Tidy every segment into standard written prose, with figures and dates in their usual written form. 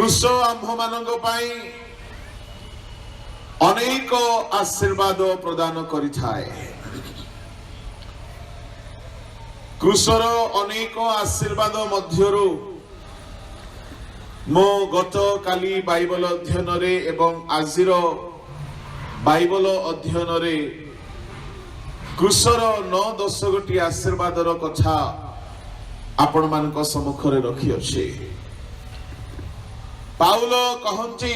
क्रूस आम्भ मानक अनेक आशीर्वाद प्रदान करिथाए। क्रूसर अनेक आशीर्वाद मध्यरु मो गत काली बाइबल अध्ययन रे एवं आजिर बाइबल अध्ययन रे क्रूसर 9-10 गोटी आशीर्वादर कथा आपण मानक सम्मुख रे रखी अछि। पाउल कहंती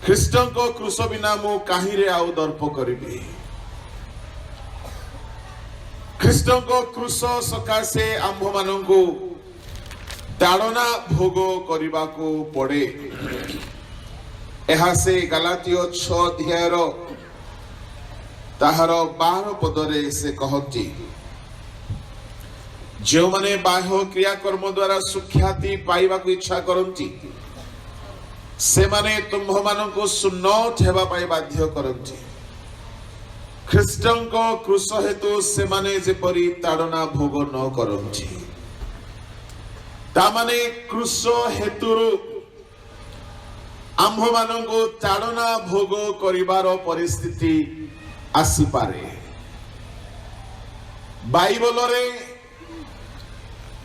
ख्रीष्टन को क्रूस बिना मु काहि रे आउ दर्प करिबी। ख्रीष्टन को क्रूस सकाशे आम्भ मानकु ताड़ना भोग करने को पड़े। यह से गलातिय 6 अध्यायर ताहार 12 पदरे से कहती जो माने बाह्य क्रियाकर्म द्वारा सुख्याति पाइबा को इच्छा करती से माने तुम्भ मानक सुन्नत हेबा पाई बाध्य करती। ख्रीष्टन को क्रूस हेतु से माने जेपरी ताड़ना भोग न करती तामाने क्रूस हेतु आम्भ मानक ताड़ना भोग करिवार परिस्थिति आसी पारे। बाइबल रे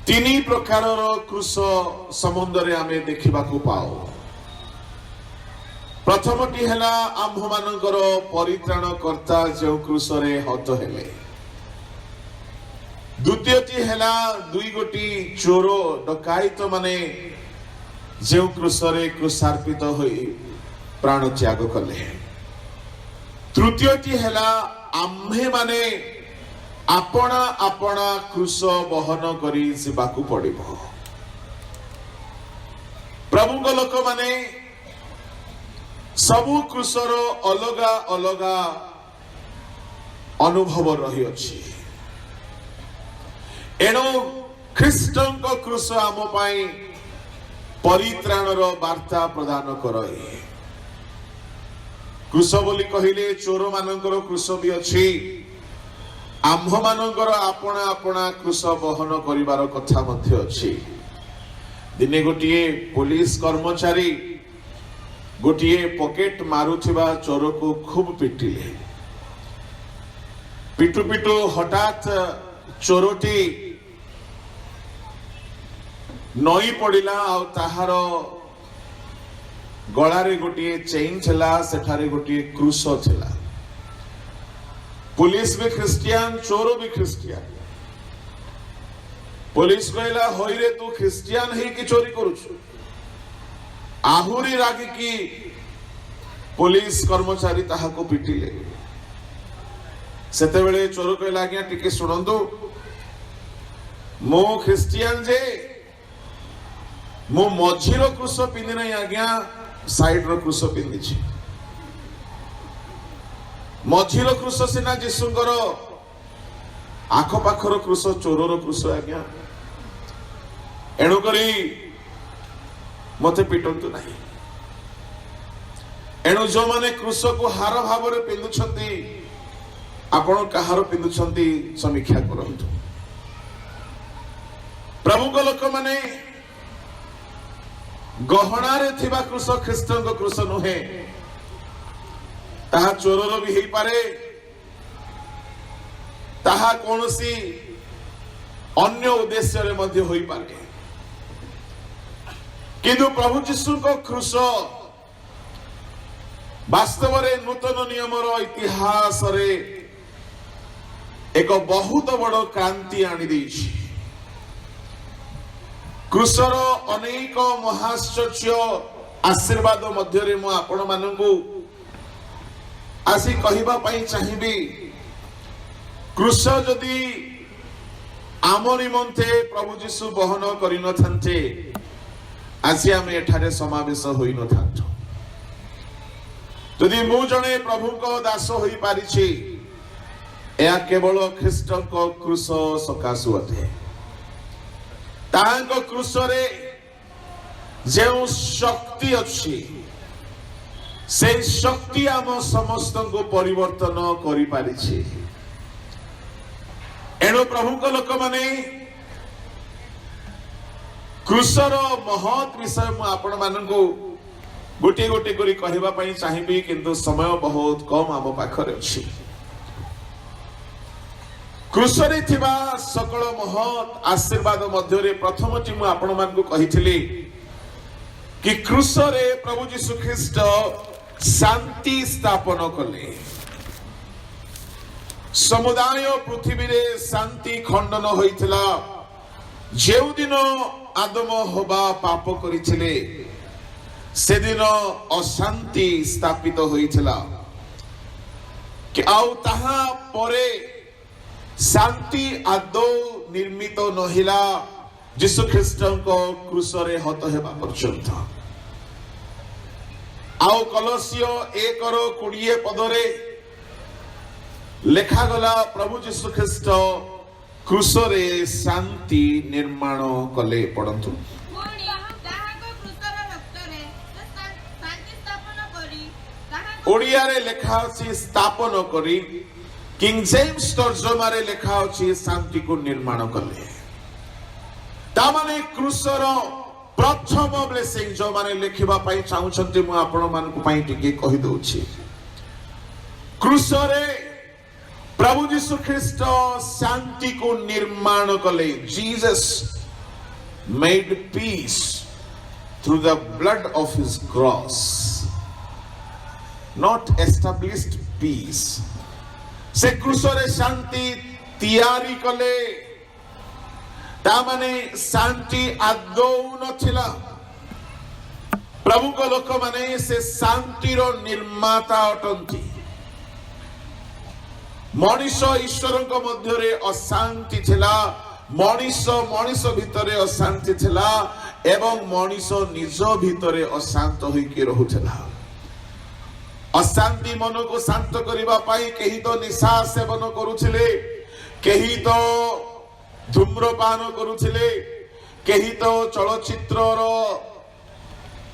3 प्रकारर क्रूस संबंध रे आमे देखिबा को पाओ। प्रथमटी हैला आम्भ मानकर परित्राणकर्ता जो क्रूस रे हत हेले। द्वितीयटी हैला 2 गोटी चोर डकायत माने जो क्रूस रे क्रूसार्पित होई प्राण त्याग कले। तृतीयटी हैला आम्भे माने आपणा आपणा क्रूस बहन करी जीवाकू पड़िबो। प्रभुଙ୍କ लोक माने सबु क्रूसर अलगा अलगा अनुभव रही अछि। एणु ख्रीष्टन को क्रूस आम पाई परित्राणर वार्ता प्रदान करे। क्रूस बोली कहिले चोर मानकर क्रूस भी अछि। आम्भ मानकर आपणा आपणा क्रूस बहन करिवार कथा मध्य अछि। दिने गोटिए पुलिस कर्मचारी गोटिए पॉकेट मारुथिबा चोर को खूब पिटिले। पिटु पिटु हठात चोरटी नई पड़िला आ ताहार गलारे गोटिए चेन छला सेठारे गोटिए क्रूस छला। पुलिस भी ख्रिस्टियन चोर भी ख्रिस्टियन। पुलिस कहला होइरे तू ख्रिस्टियन है कि चोरी करूछु। आहुरी रागी की पुलिस कर्मचारी ताहा को पिटिले। सेते बेले चोर कहला आज्ञा टिके सुनंतु मो ख्रिस्टियन जे मो मझीर क्रूस पिंधि नहीं आज्ञा साइड रो क्रूस पिंधि छी। मझीर क्रूस सिना जीशुंकर आख पाखर क्रूस चोरर क्रूस आज्ञा। एणु करी मते पिटंतु नहीं। एणु जो माने क्रूस को हार भाव रे पिंधुछंती आपण कहार पिंधुछंती समीक्षा करंतु। प्रभु को लोक माने गहना रे थिबा क्रूस ख्रीष्टन को क्रूस नुहे। ताहा चोरर भी हेई पारे ताहा कोनोसी अन्य उद्देश्य रे मध्य होई पारे। किंतु प्रभु जीशु को क्रूस वास्तव रे नूतन नियमर इतिहास रे एक बहुत बड़ क्रांति आनी देछि। क्रूसर अनेक महाश्चर्य आशीर्वाद मध्य रे मु आपण मानकु आसी कहिबा पई चाहिबी। क्रूस जदि आम निमंते प्रभु जीशु बहन करि न थान्ते आसी आम एठारे समावेश होई न थांतो। जदि मु जणे प्रभु को दास होई पारिछि या केवल ख्रीष्टन को क्रूस सकाशु अटे। तांको क्रूस रे जो शक्ति अछि से शक्ति आम समस्त को परिवर्तन करि पारिछि। एणु प्रभु को लोक माने क्रूसर महत् विषय मु आपण मानकु गोटे गोटे करी कहबा पई चाहिबी किंतु समय बहुत कम आम पाखरे अछि। क्रूसरे थिबा सकल महत् आशीर्वाद मध्यरे प्रथमटी मु आपण मानकु कहिथिली कि क्रूसरे प्रभु यीशु ख्रीष्ट शांति स्थापन कले। समुदाय पृथ्वी रे शांति खंडन होइथिला। जेउ दिन आदम हवा पाप करिथिले से दिन अशांति स्थापित होइथिला कि आउ ताहा परे शांति आदौ निर्मित नहिला यीशु ख्रीष्टको क्रूसरे हत हेबा पर्यंत। आउ कलसियो 1:20 पदरे लेखा गला प्रभु यीशु ख्रीष्ट क्रूसरे शांति निर्माण कले। पढ़ंतु ओडिया रे लेखा अछि स्थापन करी। किंग जेम्स तर्जमा रे लेखा अछि शांति को निर्माण कले। तामाने क्रूसर प्रथम ब्लेसिंग जो माने लेखिबा पई चाहुछंती मु आपण मानकु पई टिके कहि दोछि। क्रूसरे प्रभु यीशु ख्रीष्ट शांति को निर्माण कले। Jesus made peace through the blood of his cross, not established peace. से क्रूसरे शांति तैयारी कले। तामाने शांति आदौ नथिला। प्रभु को लोक माने से शांतिर निर्माता अटंती। मनीष ईश्वर मध्य अशांति थिला। मनीष भितरे अशांति थिला एवं मनीष निज भितरे अशांत होइके रहुथिला। अशांति मन को शांत करिबा पाई केही तो निशा सेवन करुथिले, केही तो धूम्रपान करुथिले, केही तो चलचित्र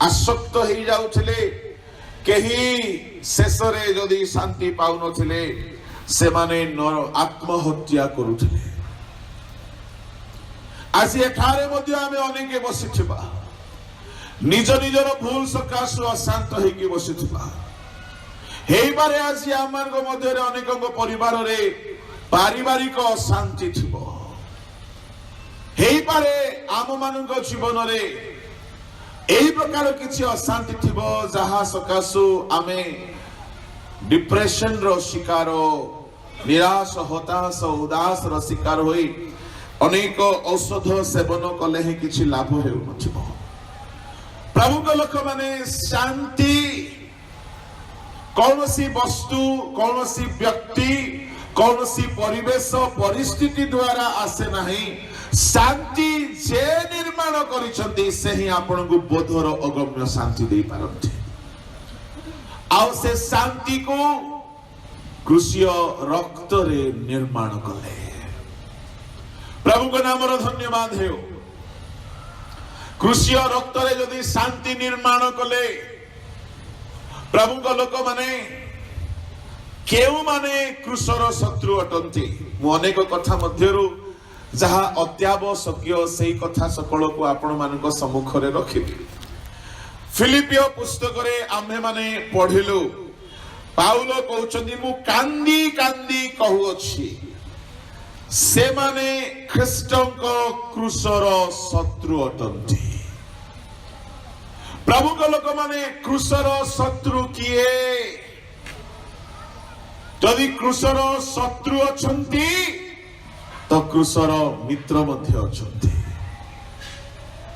आसक्त हो जाउथिले, केही शेषरे जदि शांति पाउ नथिले से माने आत्महत्या करुथिले। आज एठारे मध्य आमे अनेके बसिथिबा, निज निजर भूल सकाशु अशांत होइके बसिथिबा। हेई बारे आज आमानक मध्य अनेकक परिवार रे पारिवारिक अशांति थिबो। हेई पारे आम मानक जीवन रे एही प्रकार किछि अशांति थिबो जहा सकाशु आमे डिप्रेशन रो शिकार, निराश, हताश, उदास रो शिकार होई अनेक औषध सेवन कले ही किछि लाभ हेउ नथिबो। प्रभु को लोक माने शांति कौनसी वस्तु, कौनसी व्यक्ति, कौनसी परिवेश परिस्थिति द्वारा आसे नहीं। शांति जे निर्माण करिसंती से ही आपन को बोधर अगम्य शांति दे पारंती। आउ से शांति को क्रूसीय रक्त रे निर्माण कले। प्रभु को नाम रो धन्यवाद हेउ। क्रूसीय रक्त रे यदि शांति निर्माण कले प्रभु को लोक माने केउ माने क्रूसर शत्रु अटंती। मु अनेक कथा मध्यरु जहा अत्यावश्यक सेही कथा सकल को आपण मानक सम्मुख रे रखिबी। फिलिपियो पुस्तक रे आम्हे माने पढिलु, पाउल कहउछन्ती मु कांदी कांदी कहउछि से माने ख्रीष्टक क्रूसर शत्रु अटंती। प्रभु को लोक माने क्रूसर शत्रु किए? यदि क्रूसर शत्रु अछंती तो क्रूसर मित्र मध्य अछंती।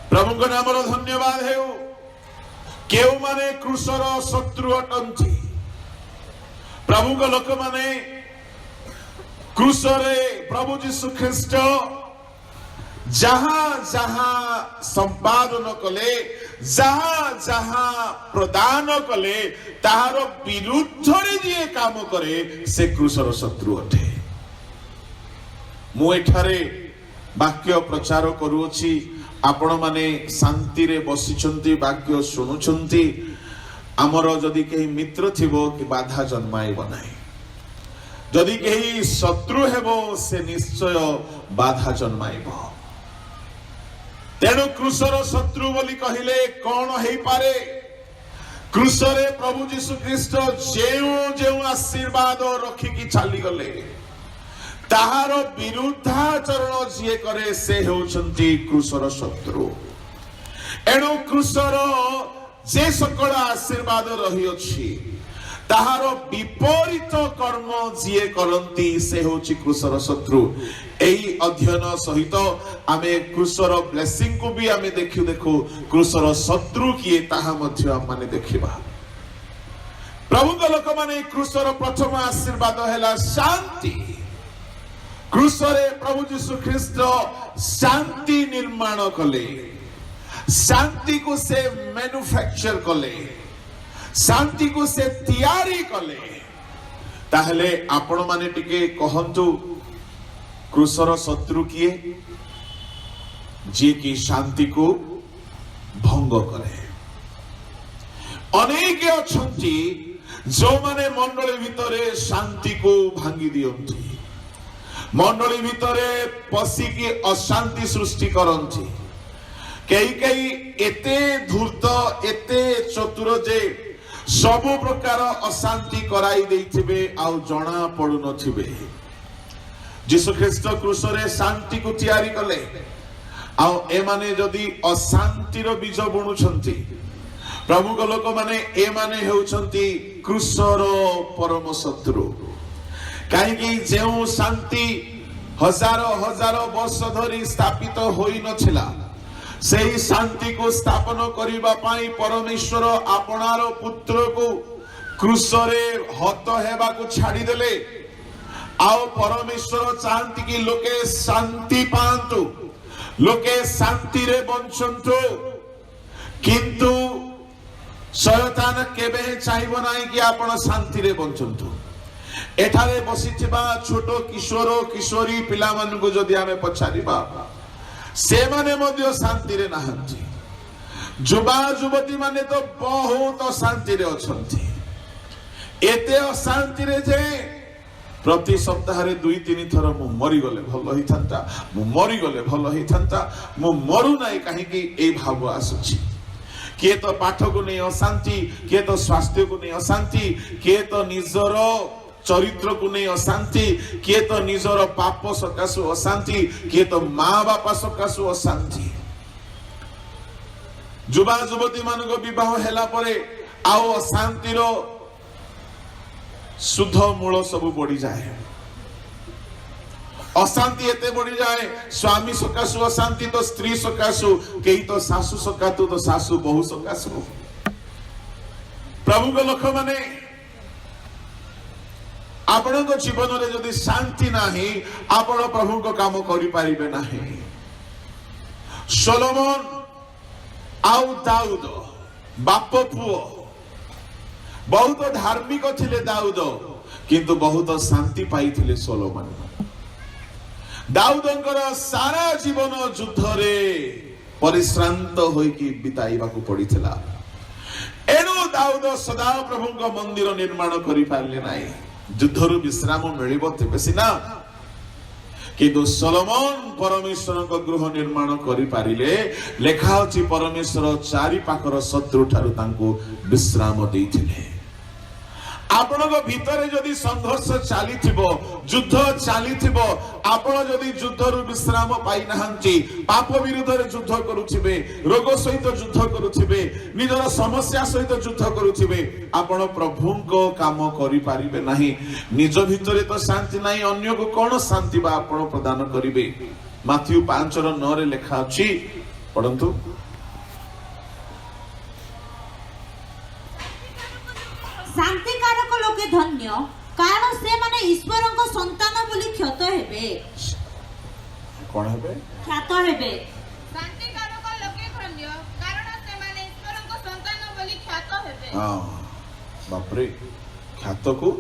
प्रभु को नाम रो धन्यवाद हेउ। केउ माने क्रूसर शत्रु अटंती? प्रभु को लोक माने क्रूसरे प्रभु यीशु ख्रीष्ट जहां जहां संपादन कले, जहां जहां प्रदान कले ताहार विरुद्ध रे जे काम करे से क्रूसर शत्रु अटे। मु एठारे वाक्य प्रचार करूछि। आपण माने शांति रे बसिछंती, वाक्य सुनुछंती। आमर जदि केही मित्र थिबो कि बाधा जन्माइब नाही। जदि केही शत्रु हेबो से निश्चय बाधा जन्माइब। तेणु क्रूसर शत्रु बोली कहले कौन है पारे क्रूसरे प्रभु जीशु ख्रीष्ट जो आशीर्वाद रखिकी चली गले ताहार विरुद्धाचरण जी करे से होचंती क्रूसर शत्रु एणु क्रूसर जे सकल आशीर्वाद रही अछि ताहार विपरीत कर्म जी करती से होची क्रूसर शत्रु एई अध्ययन सहित आमे क्रूसर ब्लेसिंग को भी आमे देखु क्रूसर शत्रु किए ताहा मध्य आमे देखिबा प्रभु को लोक माने क्रूसर प्रथम आशीर्वाद हैला शांति क्रूसरे प्रभु यीशु ख्रीष्ट शांति निर्माण कले शांति को से मैन्युफैक्चर कले शांति को से तैयारी कले ताहले आपण माने टिके कहंतु क्रूसर शत्रु किए जे की शांति को भंग करे अनेक अछंती जो माने मंडली भितरे शांति को भांगी दियंती मंडली भितरे पसिकी अशांति सृष्टि करंती कई कई एते धूर्त एते चतुर जे सबु प्रकार अशांति कराई देथिबे आउ जणा पडु नथिबे यीशु ख्रीष्ट क्रूसरे शांति को तैयारी कले आउ ए माने जदी अशांति रो बीज बुणुछंती प्रभु को लोक माने ए माने हेउछंती क्रूसर परम शत्रु काहे कि जेउ शांति हजारों हजारों वर्ष धरि स्थापित होई नथिला सेही शांति को स्थापन करिबा पाई परमेश्वर आपनार पुत्र को क्रूसरे हत हेबा को छाड़ी देले आओ परमेश्वर चाहती कि लोके शांति पांतु लोके शांति रे बंचंतु किंतु शयतान केबे चाहिबो नाही कि आपण शांति रे बंचंतु एठारे बसिथिबा छोटो किशोर किशोरी पिला मान को जदि आमे पछारिबा से माने मध्य शांति रे नाहंती जुबा जुवती माने तो बहुत शांति रे अछंती एते अशांति रे जे प्रति सप्ताह रे 2-3 थर मु मरी गले भलो ही थांता मु मरी गले भलो ही थांता मु मरु नाही काहे कि ए भाव आसुची के तो पाठ को नहीं अशांति के तो स्वास्थ्य को नहीं अशांति के तो निजर चरित्र को नहीं अशांति किए तो निजर पाप सकाशु अशांति किए तो माँ बापा सकाशु अशांति युवा युवती मान विवाह हैला परे आओ अशांति रो शुद्ध मूल सब बढ़ी जाए अशांति एते बढ़ी जाए स्वामी सकाशु अशांति तो स्त्री सकाशु कई तो सासु सकातु तो सासु बहु सकाशु प्रभु को लोक माने आपण को जीवन रे जदि शांति नाही आपण प्रभु को काम करि पारिबे नाही सोलोमन आउ दाऊद बाप पुओ बहुत धार्मिक थिले दाऊद किंतु बहुत शांति पाइथिले सोलोमन दाऊदंकर सारा जीवन युद्ध रे परिश्रांत होई कि बिताइबा को पड़िथिला एनो दाऊद सदा प्रभु को मंदिर निर्माण करि पारले नाही युद्धरु विश्राम मिलिबो तेबे सिना किंतु सोलोमन परमेश्वर को गृह निर्माण करि पारिले लेखा अछि परमेश्वर चारि पाखर शत्रु ठारु तांको विश्राम देइथिले आपण को भीतर जदि संघर्ष चलीथिबो युद्ध चलीथिबो आपण जदि युद्धरु विश्राम पाई नाहंती पाप विरुद्ध रे युद्ध करूथिबे रोग सहित युद्ध करूथिबे निजर समस्या सहित युद्ध करूथिबे आपण प्रभु को काम करि पारिबे नाही निज भीतर तो शांति नाही अन्य को कोन शांति बा आपण प्रदान करिवे माथ्यू 5:9 रे लिखा अछि पढंतु शांति कारक लोके धन्य कारण से माने ईश्वर को संतान बोली ख्यात हेबे कोन हेबे ख्यात हेबे शांति कारक लोके धन्य कारण से माने ईश्वर को संतान बोली ख्यात हेबे हां बाप रे ख्यात को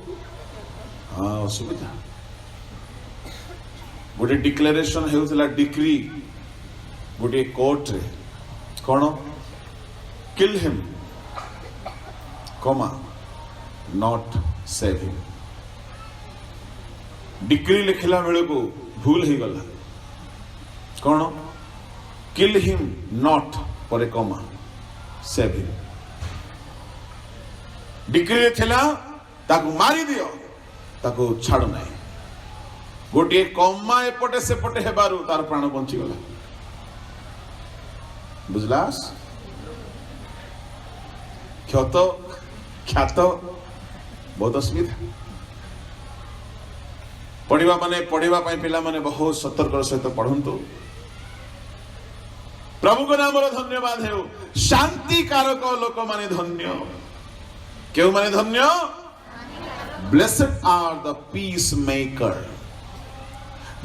हां असुविधा गोटे डिक्लेरेशन हेउतला डिक्री गोटे कोर्ट रे कोन किल हिम कमा नॉट सेव हिम डिक्री लिखला बेले को भूल ही गला कौन kill him not for a comma, save him. Decree थिला ताकू मारी दियो ताकू छाड़ नाही गोटे कमा एपटे सेपटे हेबारु तार प्राण बंची गला बुझलास ख्यात ख्यात बहुत असुविधा पढ़ा पिला माने बहुत सतर्क सहित पढ़ंतु प्रभु को नाम धन्यवाद है शांति कारक लोक माने धन्य क्यों माने धन्य blessed are the piece maker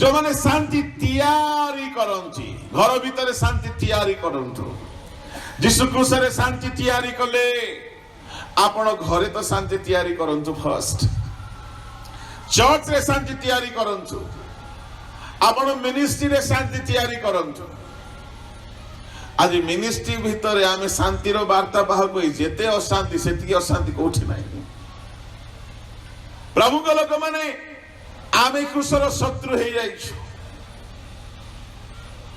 जो माने शांति तैयारी करंती घर भीतर शांति तैयारी करंतु यीशु क्रूस रे शांति तैयारी कले आपण घरे तो शांति तैयारी करंतु फर्स्ट चर्च रे शांति तैयारी करंतु आपण मिनिस्ट्री रे शांति तैयारी करंतु आज मिनिस्ट्री भितर आमे शांतिर वार्ता बाहक जेते अशांति सेतिकी अशांति कोठी नाही प्रभु को लोक माने आमे क्रूसर शत्रु हे जाइछु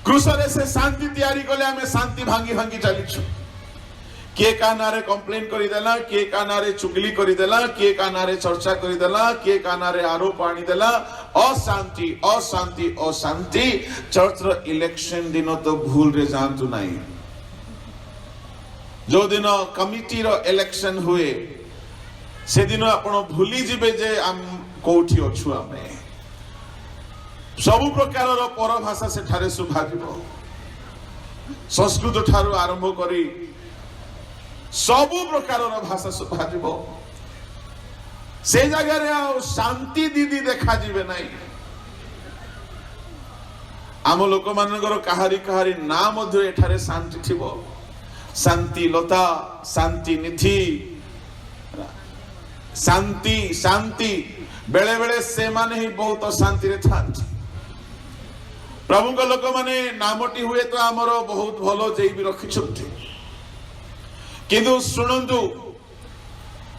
क्रूसरे से शांति तैयारी कले आमे शांति भांगी भांगी चलीछु के कानारे कंप्लेन करी देला के कानारे चुगली करी देला के कानारे चर्चा करी देला के कानारे आरोप आनी देला अशांति अशांति अशांति चर्च रो इलेक्शन दिन तो भूल रे जानतु नाही जो दिन कमिटी रो इलेक्शन हुए से दिन आपण भूली जिबे जे हम कोठी अछु आमे सब प्रकार रो पर भाषा से ठारे सुभाजिबो संस्कृत ठारू आरंभ करी सबु प्रकार भाषा सुभाजिबो से जगह रे आ शांति दीदी देखा जिबे नाही आम लोक मानकर कहारी कहारी ना मध्य एठारे शांति थिबो शांति लता शांति निधि शांति शांति बेले बेले से माने ही बहुत शांति रे थांती प्रभु को लोक माने नामटी हुए तो आमर बहुत भलो जेई भी रखी छथि किंतु शुणु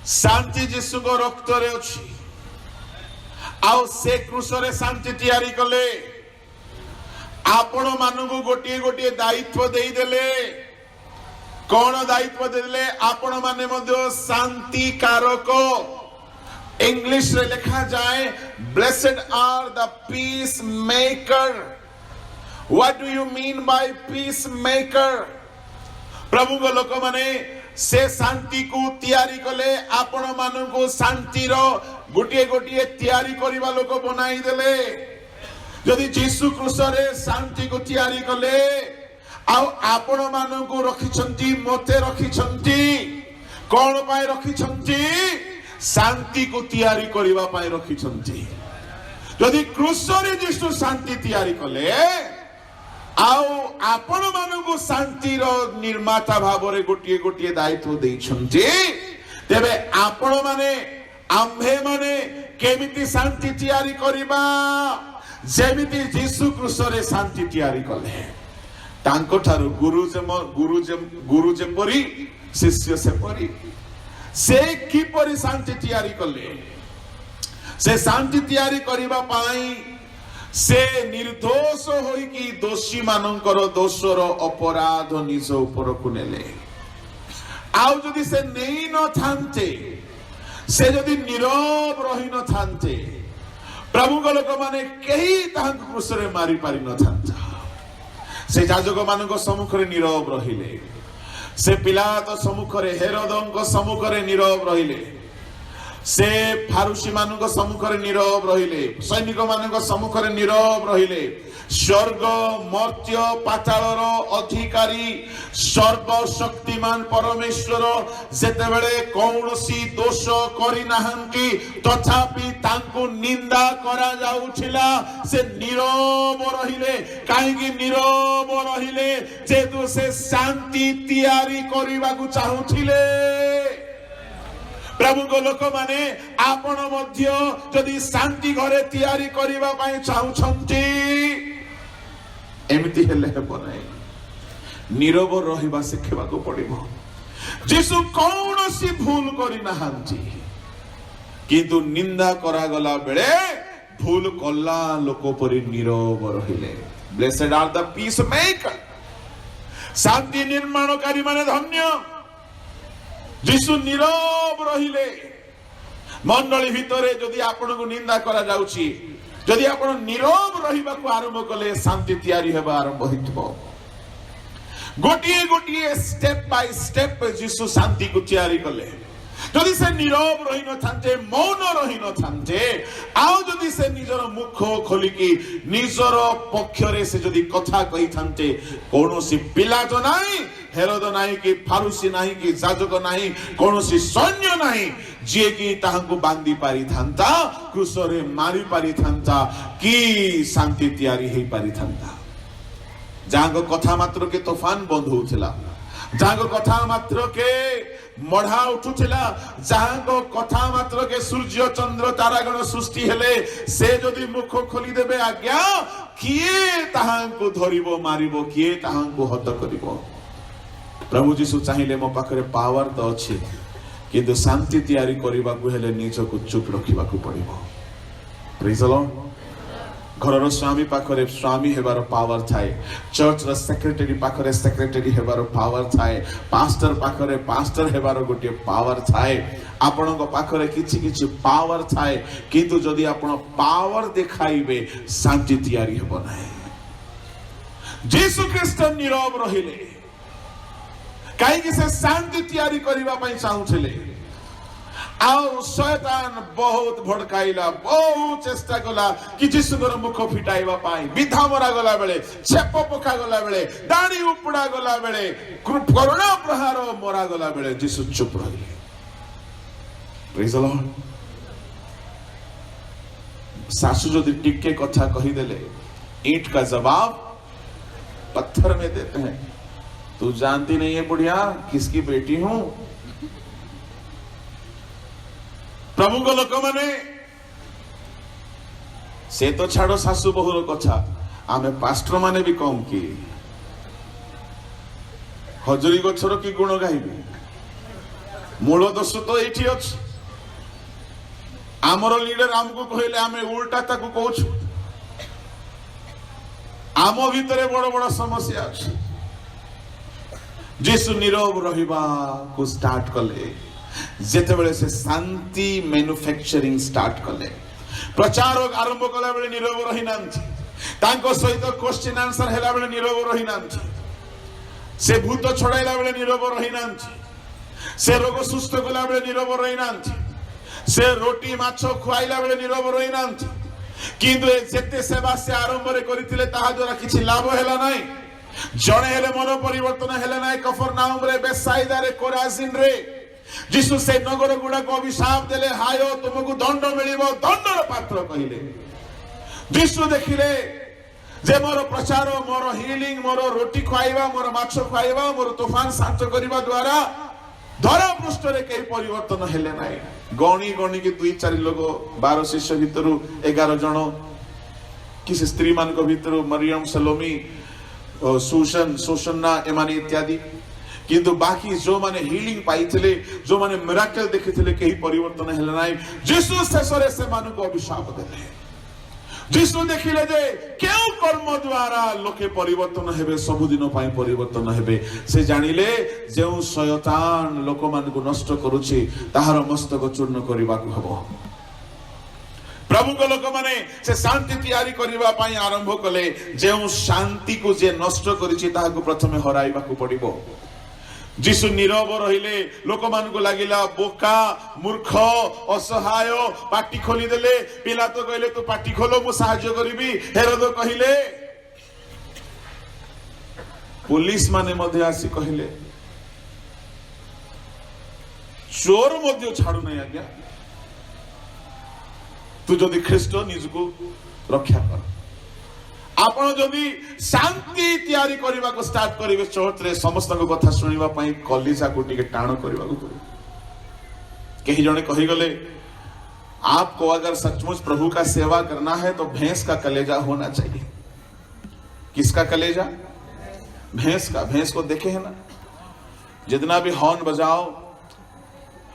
शांति जीशु को रक्त रे अछि आउ से क्रूस रे शांति तैयारी कले आपण मानकु गोटिए गोटिए दायित्व देई देले कौन दायित्व देले आपण माने मध्य शांति कारक इंग्लिश रे लिखा जाए blessed are the peace maker what do you mean by peacemaker प्रभु को लोक माने से शांति को तैयारी कले आपण मानकु शांति रो गोटिए गोटिए तैयारी करिबा लोक बनाई देले यदि यीशु क्रूस रे शांति को तैयारी कले आ आपण मानकु रखिछंती मते रखिछंती कोन पाए रखिछंती शांति को तैयारी करिबा पाए रखिछंती यदि क्रूस रे यीशु शांति तैयारी कले आउ आपण मानकु शांति रो निर्माता भावरे गोटिए गोटिए दायित्व देइछंती तेबे आपण माने आम्भे माने केमिति शांति तैयारी करिबा जेमिति यीशु क्रूस रे शांति तैयारी कले तांको ठारू गुरु जे परी शिष्य से परी से की परी शांति तैयारी कले से शांति तैयारी करिबा पाई से निर्दोष होई कि दोषी मानकर दोषर अपराध निज ऊपर को नेले आउ जदि से नहीं न थांते से जदि नीरव रही न थांते प्रभु को लोक माने केही तांको क्रूस रे मारी पारि न थांता से जाजक मानक सम्मुख रे नीरव रहिले से पिलात सम्मुख रे हेरोदଙ୍କ सम्मुख रे नीरव रहिले से फारुसी मानक सम्मुख रे नीरव रहिले सैनिक मानक सम्मुख रे नीरव रहिले स्वर्ग मर्त्य पातालर अधिकारी सर्वशक्तिमान परमेश्वर जेते बेले कौनसी दोष करि नाहंती तथापि तांको निंदा करा जाउथिला से नीरव रहिले काहे कि नीरव रहिले जेतु से शांति तैयारी करिबा को चाहुथिले प्रभु को लोक माने आपण मध्य जदि शांति घरे तैयारी करिबा पई चाहुछंती एमिति हेले हेबो नै नीरव रहिबा सिखबा को पड़िबो यीशु कौनसी भूल करि नाहंती किंतु निंदा करा गला बेले भूल कला लोक परि नीरव रहिले blessed are the peace maker शांति निर्माणकारी माने धन्य। जीशु नीरव रहिले मंडली भितरे जदि आपन को निंदा करा जाउची, जदि आपन नीरव रहिबा को आरंभ कले शांति तैयारी हेबा आरंभ होइतबो। गोटिए गोटिए स्टेप बाय स्टेप जीशु शांति को तैयारी कले। जदि से नीरव रही न थांते, मौन रही न थांते, आउ जदि से निजर मुख खोलिकी निजर पक्षरे से जदि कथा कही थांते, कोनोसी पिलात नाही, हेरोद नाही कि फारुसी नाही कि जाजक नाही, कोनोसी सैन्य नाही जे कि ताहांकु बांधी पारि थांता, क्रूसरे मारी पारि थांता, कि शांति तैयारी हेई पारि थांता। जांगो कथा मात्र के तूफान बंद होउथिला, जांगो कथा मात्र के मढ़ा उठुथिला, जांगो कथा मात्र के सूर्य चंद्र तारागण सृष्टि हेले, से जदि मुख खोली देबे आज्ञा, किए ताहांकु धरिबो मारिबो, किए ताहांकु हत करिबो। प्रभु जीशु चाहिए मो पाखरे पावर तो अच्छे, किंतु शांति तैयारी करबा को हेले निजको चुप रखिबा को पड़िबो। Praise the lord. घरर स्वामी पाखरे स्वामी हेबार पावर थाए, चर्च र सेक्रेटरी पाखरे सेक्रेटरी हेबार पावर थाए, पास्टर पाखरे पास्टर हेबार गोटे पावर थाए। आपन को पाखरे किछि किछि पावर थाए, किंतु जदि आपन पावर देखाइबे शांति तैयारी हेबो नाही। यीशु ख्रीष्ट नीरव रहिले कहीं से शांति तैयारी करबा पई चाहुथिले, और शैतान बहुत भड़काइला, बहुत चेष्टा कला कि जीशुकर मुख फिटाइबा पाई। विधा मरा गला बेले, छेप पका गला बेले, दाढ़ी उपड़ा गला बेले, करुणा प्रहार मरा गला बेले जीशु चुप रहिले। Praise the Lord. सासू जदि टिके कथा कही देले, ईंट का जवाब पत्थर में देते हैं। तू जानती नहीं है बुढ़िया किसकी बेटी हूं। प्रभु को लोक माने से तो छाड़ो सासू बहुर कथा, आमे पास्टर माने भी कम कि हजरी गछर की गुण गाइबे। मूल दोष तो एठी अछि। आमर लीडर हमको कहले आमे उल्टा ताकू कहूछु। आम भितरे बड़ बड़ समस्या अछि। जीशु नीरव रहिबा को स्टार्ट कले, जेतेबेले से शांति मैन्युफैक्चरिंग स्टार्ट कले, प्रचार आरंभ कला बेले नीरव रही नांती, तांको सहित क्वेश्चन आंसर हेला बेले नीरव रही नांती, से भूत छड़ाइला बेले नीरव रही नांती, से रोग सुस्थ कला बेले नीरव रही नांती, से रोटी माछो खुआइला बेले नीरव रही नांती। किंतु जेते सेवा से आरंभ रे करिथिले ताहा द्वारा किछि लाभ हेला नाही। जणे हेले मन परिवर्तन हेले नाही। कफरनाउम रे, बेसाइदा रे, कोराजिन रे जीशु से नगर गुड़ा को अभिशाप देले, हायो तुमको दंड मिलिबो, दंडर पात्र कहिले। जीशु देखिले जे मोर प्रचार, मोर हीलिंग, मोर रोटी खुआइबा, मोर माछ खुआइबा, मोर तूफान शांत करिबा द्वारा धरा पृष्ठ रे कई परिवर्तन हेले नाही। गणी गणी के 2-4 लोग 12 शिष्य भितरु 11 जण किसी स्त्री मान को भितरु मरियम, सलोमी, सुसन, सुसन्ना एमाने इत्यादि, किंतु बाकी जो माने हीलिंग पाइथिले, जो माने मिराकल देखिथिले केही परिवर्तन हेले नाही। जीशु शेषरे से मानु को अभिशाप देले। जीशु देखिले जे केउ कर्म द्वारा लोके परिवर्तन हेबे, सबुदिन पाई परिवर्तन हेबे। से जानिले जेउ शयतान लोक मान को नष्ट करूछि ताहार मस्तक चूर्ण करिबा को हबो। प्रभु को लोक माने से शांति तैयारी करिबा पाई आरंभ कले, जेउ शांति को जे नष्ट करिछि ताहा को प्रथमे हराइबा को पड़िबो। जीशु नीरव रहिले, लोक मान को लागिला बोका, मूर्ख, असहाय, पाटी खोली देले। पिला तो कहले तू पाटी खोलो मु सहाय्य करिबी। हेरोद कहिले, पुलिस माने मध्ये आसी कहिले चोर मध्ये छाडू नै आज्ञा, तू जदि ख्रीष्ट निजको रक्षा कर। आपण जदि शांति तैयारी करबा को स्टार्ट करिवे चर्च रे, समस्त को कथा सुनिबा पई कलिसा को टिके टाण करबा को पड़े। कहीं जने कहि गले, आपको अगर सचमुच प्रभु का सेवा करना है तो भैंस का कलेजा होना चाहिए। किसका कलेजा? भैंस का। भैंस को देखे है ना, जितना भी हॉर्न बजाओ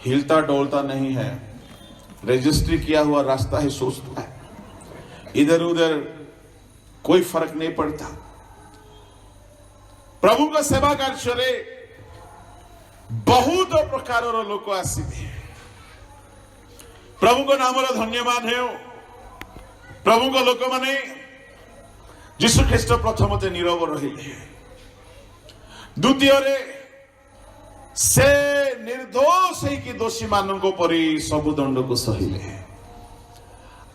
हिलता डोलता नहीं है, रजिस्ट्री किया हुआ रास्ता ही सोचता है, इधर उधर कोई फर्क नहीं पड़ता। प्रभु को सेवा कार्य बहुत प्रकार लोक आसवे। प्रभु को नाम धन्यवाद है। प्रभु को लोक माने यीशु ख्रीष्ट प्रथमते नीरव रहिले, द्वितीय से निर्दोष है दोषी मान परी सबु दंड को सहिले।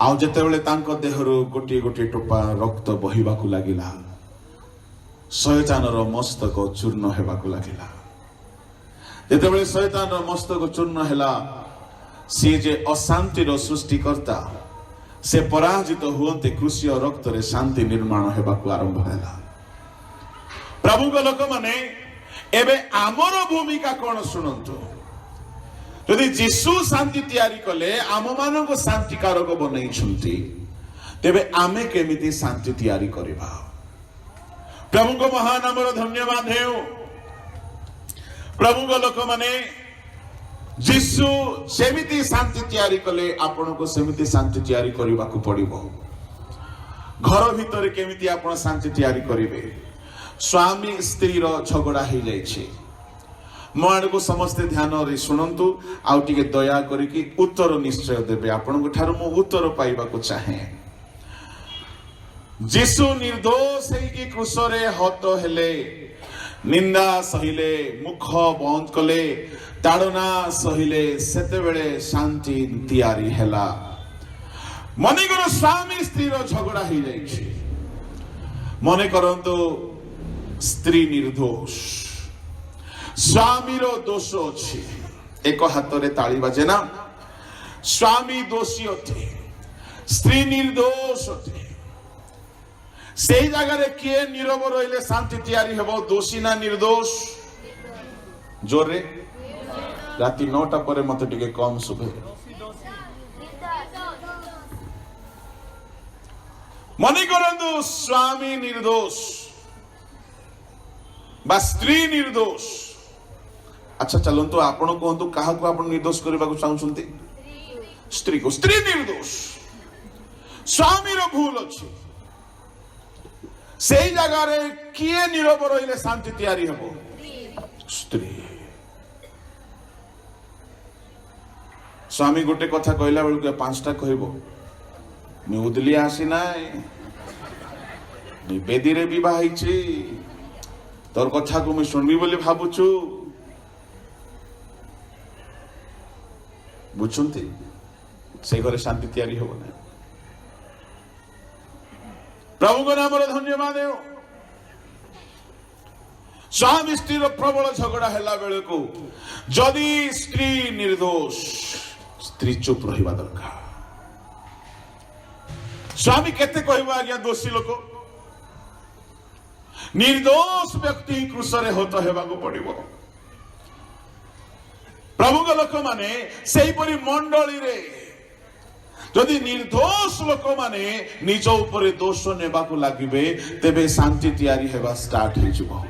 आउ जेतेबेले तांको देहरु गोटे गोटे टोपा रक्त बहिबाकू लागिला, शैतानर मस्तक चूर्ण हेबाकू लागिला। जेतेबेले शैतानर मस्तक चूर्ण हेला, सी जे अशांतिर सृष्टिकर्ता से पराजित हुअन्ते क्रूसीय रक्त रे शांति निर्माण हेबाकू आरंभ होला। प्रभु को लोक माने एबे आमर भूमिका कौन शुणु। यदि यीशु शांति तैयारी कले आम मान को शांति कारक बनई तेबे आमे केमिति शांति तैयारी करिबा। प्रभु को महानाम धन्यवाद है। प्रभु को लोक माने यीशु सेमिति शांति तैयारी कले आपण को सेमिति शांति तैयारी करबा को पड़िबो। घर भीतर केमिति आपण शांति तैयारी करिवे। स्वामी स्त्री रो झगड़ा हो जाइए, मो आड़ को समस्ते ध्यान रे शुणु। आउ टिके दया करिकी उत्तर निश्चय देबे। आपण को ठार मु उत्तर पाइबा को चाहे। यीशु निर्दोष है कि क्रूसरे हत हेले, निंदा सहिले, मुख बंद कले, ताड़ना सहिले, सेते बेले शांति तैयारी हेला। मने करो स्वामी स्त्री रो झगड़ा हो जाइए, मने करंतु स्त्री निर्दोष, स्वामी रो दोष अच्छी। एक हाथ रे ताली बाजे ना। स्वामी दोषी अथे, स्त्री निर्दोष अथे। से जगह रे किए नीरव रहिले शांति तैयारी हेबो, दोषी ना निर्दोष? जोरे राति 9टा पर मते टिके कम सुबह। मने करंतु स्वामी निर्दोष बा स्त्री निर्दोष। अच्छा चलंतु आपण कहंतु काहा को आपण निर्दोष करबा को चाहुछंती? स्त्री को। स्त्री निर्दोष, स्वामी रो भूल अछि। सेही जगह रे किए नीरव रहिले शांति तैयारी हेबो? स्त्री। स्वामी गोटे कथा कहला बेलु के 5टा कहबो, मैं उदलिया आसी नाय, मैं बेदी रे विवाह हिची, तोर कथा को मैं सुनबी बोली भाबुछु। बुझुंती से घरे शांति तैयारी हो ना। प्रभु को नाम धन्यवाद है। स्वामी स्त्री प्रबल झगड़ा हेला बेले को जदि स्त्री निर्दोष, स्त्री चुप रहिबा दरकार। स्वामी केते कहबा आज्ञा दोषी लोक? निर्दोष व्यक्ति क्रूसरे हत हेबाको पड़िबो। प्रभु को लोक माने सेही परि मंडली रे जदि निर्दोष लोक माने निज ऊपर दोष नेबाको लागिबे तेबे शांति तैयारी हेबा स्टार्ट हो जिवो।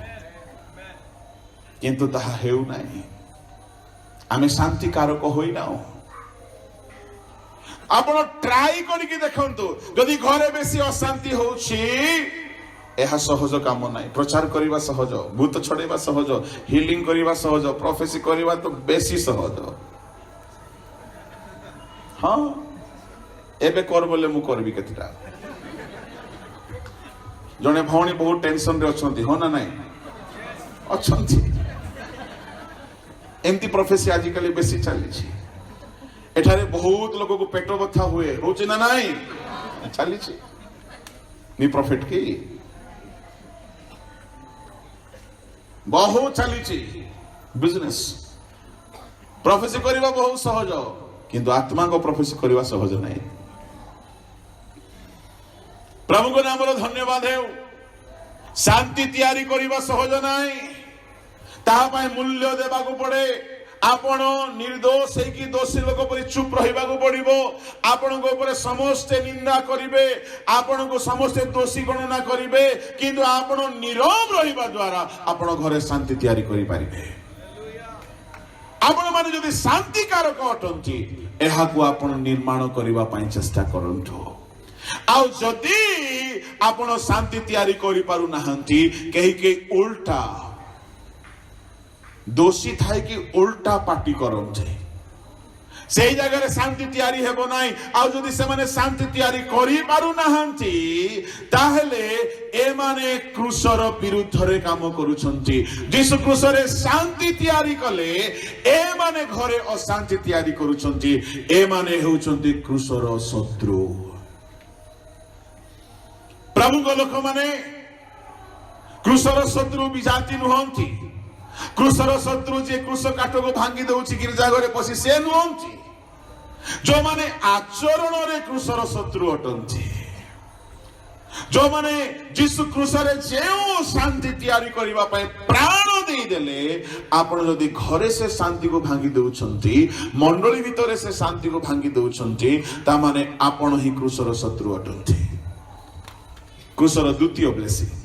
किंतु ताहा हेउ नाही। आमे शांति कारक होई नाओ। आपण ट्राई करिकि देखंतु जदि घरे बेसी अशांति होउछि, एहा सहज काम नाही। प्रचार करिबा सहज, भूत छड़ेबा सहज, हिलिंग करिबा सहज, प्रोफेसी करिबा तो बेसी सहज। हाँ एबे कर बोले मु करबी केतटा। जने भौणी बहुत टेंशन रे अछंती, हो ना नाही? अछंती। एमती प्रोफेसी आजिकली बेसी चली छी। एठारे बहुत लोगों को पेट बथा हुए, होछि ना नाही? चली छी। नी प्रॉफिट की बहुत चली बिजनेस। प्रोफेसी करबा बहुत सहज, किंतु आत्मा को प्रोफेसी करबा सहज नहीं। प्रभु को नाम धन्यवाद है। शांति तैयारी करबा सहज नहीं, ताहा पाए मूल्य देबा को पड़े। आपण निर्दोष है कि दोषी लोक पर चुप रहिबा को पड़िबो। आपण को ऊपर समस्ते निंदा करिवे, आपण को समस्ते दोषी गणना करिवे, किंतु आपण नीरव रहिबा द्वारा आपण घरे शांति तैयारी करि पारिबे। आपण माने जदि शांति कारक अटंती, एहा को आपण निर्माण करिबा पई चेष्टा करंथो। आउ जदि आपण शांति तैयारी करि पारु नाहंती कहि के उल्टा दोषी थाए कि उल्टा पार्टी करंते से जगह शांति तैयारी हेबो नाही आ जदि से माने शांति तैयारी करि पारु नाहंती ताहेले ए माने क्रूसर विरुद्ध रे काम करूछंती जीसु क्रूसरे शांति तैयारी कले ए माने घरे अशांति तैयारी करूछंती ए माने हेउछंती क्रूसर शत्रु प्रभु को लोक माने क्रूसर शत्रु विजाति नुहंती क्रूसर शत्रु जे क्रूस काठ को भांगी दउछि गिरजा घरे पसी से नुहंती जो माने आचरण रे क्रूसर शत्रु अटंती जो माने जीसु क्रूसरे जेउ शांति तैयारी करिवा पय प्राण देई देले आपण जदि घरे से शांति को भांगी दउछंती मंडली भितरे से शांति को भांगी दउछंती ता माने आपण ही क्रूसर शत्रु अटंती क्रूसर द्वितीय ब्लेसिंग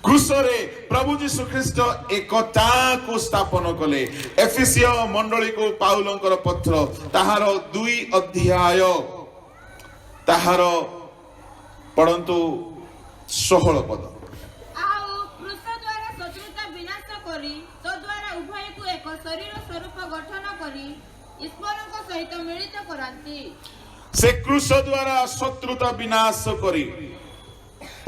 क्रूसरे प्रभु जीशु ख्रीष्ट एकता को स्थापन कले एफिसिय मंडली को पाउलंकर पत्र ताहार 2 अध्याय ताहार पढ़ंतु 16 पद आउ क्रूस द्वारा शत्रुता विनाश करी तो द्वारा उभय को एक शरीर स्वरूप गठन करी ईश्वरଙ୍କ सहित मिलित करांती से क्रूस द्वारा शत्रुता विनाश करी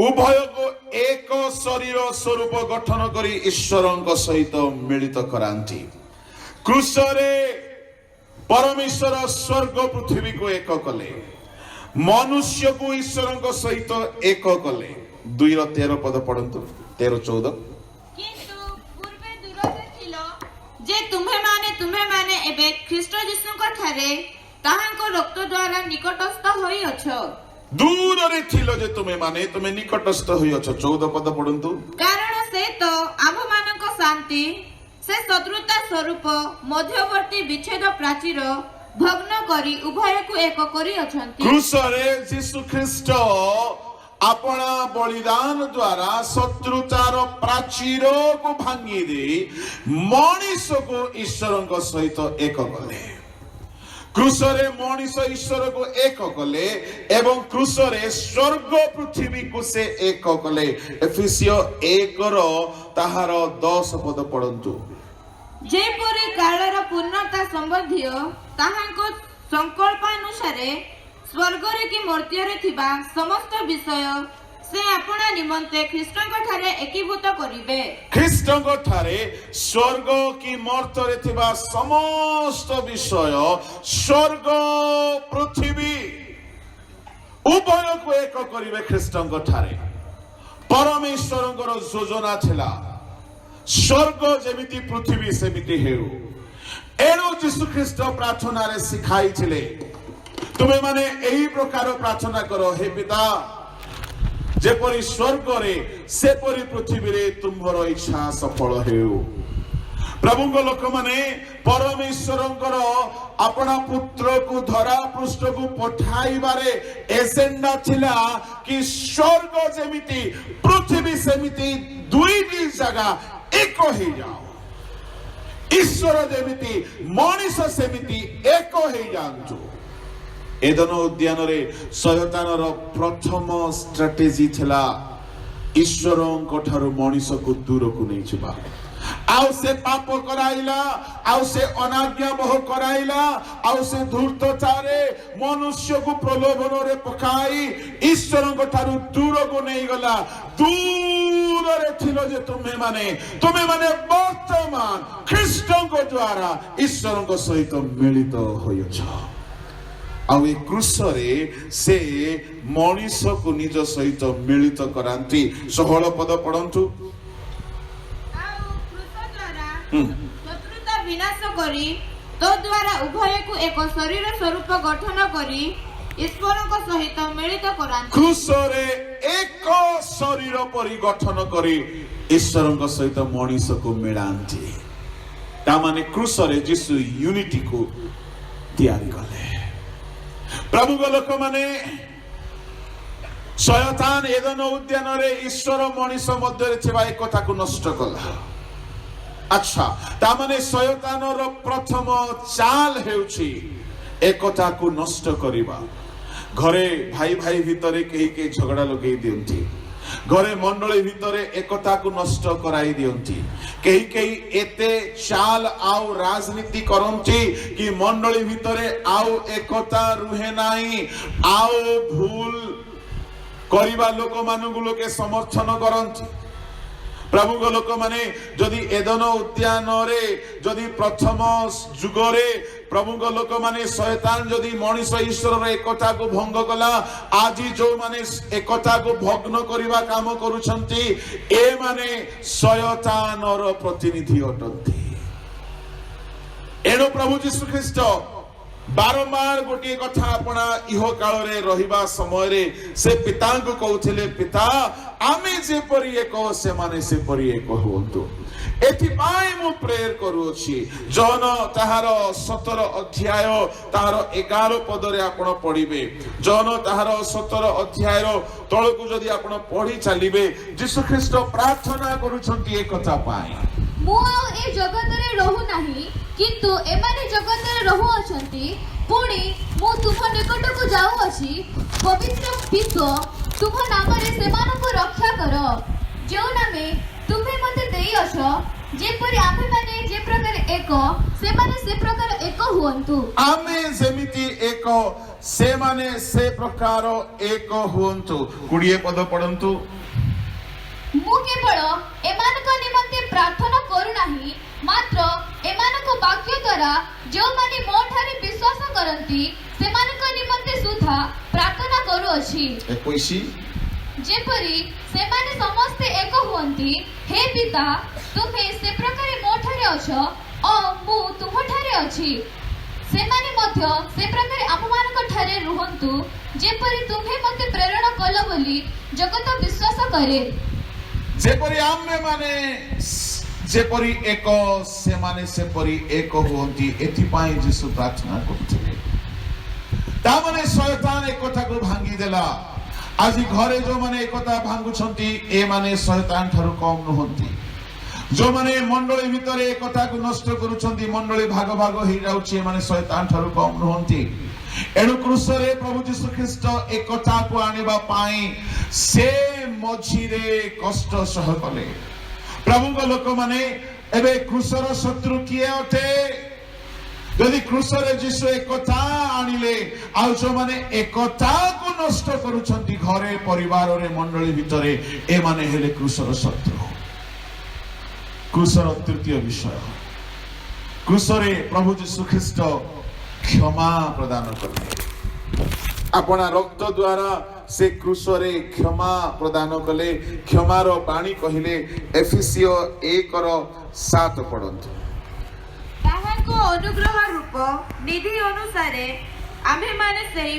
उभय को एक शरीर स्वरूप गठन करी ईश्वरଙ୍କ सहित मिलित करांती क्रूसरे परमेश्वर स्वर्ग पृथ्वी को एक कले मनुष्य को ईश्वरଙ୍କ सहित एक कले 2:13 पद पढ़ंतु 13-14 किंतु पूर्वे दूर थिलो जे तुम्हे माने एबे ख्रीष्ट जीशुଙ୍କ ठारे ताहांको रक्त द्वारा निकटस्थ होई अछो दूर रे थिलो जे तुम्हें निकटस्थ होई अछो 14 पद पढ़ंतु कारण से तो आम मानक शांति से शत्रुता स्वरूप मध्यवर्ती विच्छेद प्राचीर भग्न करी उभय को एक करी अछंती क्रूसरे यीशु ख्रीष्ट अपना बलिदान द्वारा शत्रुतार प्राचीर को भांगी दे मनीष को ईश्वरଙ୍କ सहित एक कले क्रूसरे मनीष ईश्वर को एक कले एवं क्रूसरे स्वर्ग पृथ्वी को से एक कले एफिसिय 1 ताहार 10 पद पढ़ंतु जेपरि कालर पूर्णता संबंधी ताहांको संकल्पानुसारे स्वर्ग रे कि मर्त्य रे थिबा समस्त विषय से अपना निमंते ख्रीष्टଙ୍କ ठारे एकीभूत करिवे ख्रीष्टଙ୍କ ठारे स्वर्ग की मर्त्य रे थिबा समस्त विषय स्वर्ग पृथ्वी उभय को एक करिवे ख्रीष्टଙ୍କ ठारे परमेश्वरଙ୍କର योजना थिला स्वर्ग जेमिति पृथ्वी सेमिति हेउ एणु यीशु ख्रीष्ट प्रार्थना रे सिखाई थिले तुमे माने एही प्रकार प्रार्थना करो हे पिता जेपरि स्वर्ग रे सेपरि पृथ्वी रे तुमरो इच्छा सफल हेउ प्रभु को लोक माने परमेश्वरଙ୍କର अपना पुत्र को धरा पृष्ठ को पठाइबारे एजेंडा थिला कि स्वर्ग जेमिति पृथ्वी सेमिति दुईटी जगह एक हो जाओ ईश्वर जेमिति मनीष सेमिति एक हो जांतु एदन उद्यान रे शयतानर प्रथम स्ट्रेटेजी थिला ईश्वरଙ୍କ ठारू मनीष को दूर को नहीं छिबा आउ से पाप कराइला आउ से अनाज्ञा मोह कराइला आउ से धूर्ततारे मनुष्य को प्रलोभन रे पकाई ईश्वरଙ୍କ ठारू दूर को नहीं गला दूर रे थिलो जे तुम्हे माने वर्तमान ख्रीष्टଙ୍କ द्वारा ईश्वरଙ୍କ सहित मिलित होयछ आउ ए क्रूसरे से मनीष को निज सहित मिलित करांती 16 पद पढ़ंतु आउ क्रूस द्वारा शत्रुता विनाश करी तो द्वारा उभय को एक शरीर स्वरूप गठन करी ईश्वरଙ୍କ सहित मिलित करांती क्रूसरे एक शरीर परि गठन करी ईश्वरଙ୍କ सहित मनीष को मिलांती ता माने क्रूसरे जीसु यूनिटी को तैयारी कले प्रभु को लोक माने शयतान एदन उद्यान रे ईश्वर मनीष मध्य रे थिबा एकता को नष्ट कला अच्छा ता माने शयतान रो प्रथम चाल हेउची एकता को नष्ट करिबा घरे भाई भाई भितरे कहीं कहीं झगड़ा लगे दियंती घरे मंडली भितरे एकता को नष्ट कराई दियंती कहीं कहीं एते चाल आउ राजनीति करंती कि मंडली भितरे आउ एकता रुहे नाही आउ भूल करिबा लोक मानकु लोके समर्थन करंती प्रभु को लोक माने जदि एदन उद्यान रे जदि प्रथम जुग रे प्रभु को लोक माने शैतान जदि मनीष ईश्वर एकता को भंग कला आज जो माने एकता को भग्न करिबा काम करूछंती ए माने शैतान रो प्रतिनिधि अटंती एनो प्रभु यीशु ख्रीष्ट बारंबार गोटे कथा अपना इह काल रे रहिबा समय रे से पिता को कहउथिले पिता आमे जे परि एक से माने से परि एक होंतु एथिपाई मु प्रेयर करूछि जन ताहार 17 अध्याय ताहार 11 पद रे आपण पढिबे जन ताहार 17 अध्याय तळकु जदि आपण पढि चलिबे यीशु ख्रीष्ट प्रार्थना करूछंती एक कथा पाई मु आ ए जगत रे रहू नाही किंतु एमाने जगत रे रहू अछंती पुणी मु तुम निकट को जाऊ अछि पवित्र पितो तुम नाम रे सेमान को रक्षा कर जो नामे तुम्हे मते देई अछ जेपरि आमे माने जे प्रकार एक से माने से प्रकार एक हुअन्तु आमे जेमिति एक से माने से प्रकार एक हुअन्तु 20 पद पढन्तु मु केवल एमानक निमंते प्रार्थना करू नाही मात्र एमानक वाक्य द्वारा जो माने मो ठारे विश्वास करंती सेमानक निमंते सुधा प्रार्थना करू अछि 21 जेपरि सेमाने समस्ते एक हुअन्ति हे पिता तुम्हे से प्रकारे मो ठारे अछ ओ मु तुम ठारे अछि सेमाने मध्य से प्रकारे आममानक ठारे रुहन्तु जेपरि तुम्हे मते प्रेरणा कल बोली जगत विश्वास करे जेपरि आमे माने जेपरि एक से माने से परि एक होंती एथिपाई यीशु प्रार्थना करथिले ता माने शैतान एक कथा को भांगी देला आज घरे जो माने एकता भांगुछंती ए माने शैतान ठारू कम नहंती जो माने मंडली भितरे एकता को नष्ट करूछंती मंडली भाग भाग होई जाउची ए माने शैतान ठारू कम नहंती एनु क्रूस रे प्रभु यीशु ख्रीष्ट एकता को आनिबा पाई से मझिरे कष्ट सह कले प्रभु को लोक माने एबे क्रूसर शत्रु किए अटे यदि क्रूस रे यीशु एकता आनिले आ जो माने एकता को नष्ट करूछंती घरे परिवार रे मंडली भितरे ए माने हेले क्रूसर शत्रु क्रूसर तृतीय विषय क्रूस रे प्रभु यीशु ख्रीष्ट क्षमा प्रदान कले अपना रक्त द्वारा से क्रूस रे क्षमा प्रदान कले क्षमार बाणी कहिले एफिसियो 1:7 पढन्तु ताहाको अनुग्रह रूप निधि अनुसारे आम्हे माने सही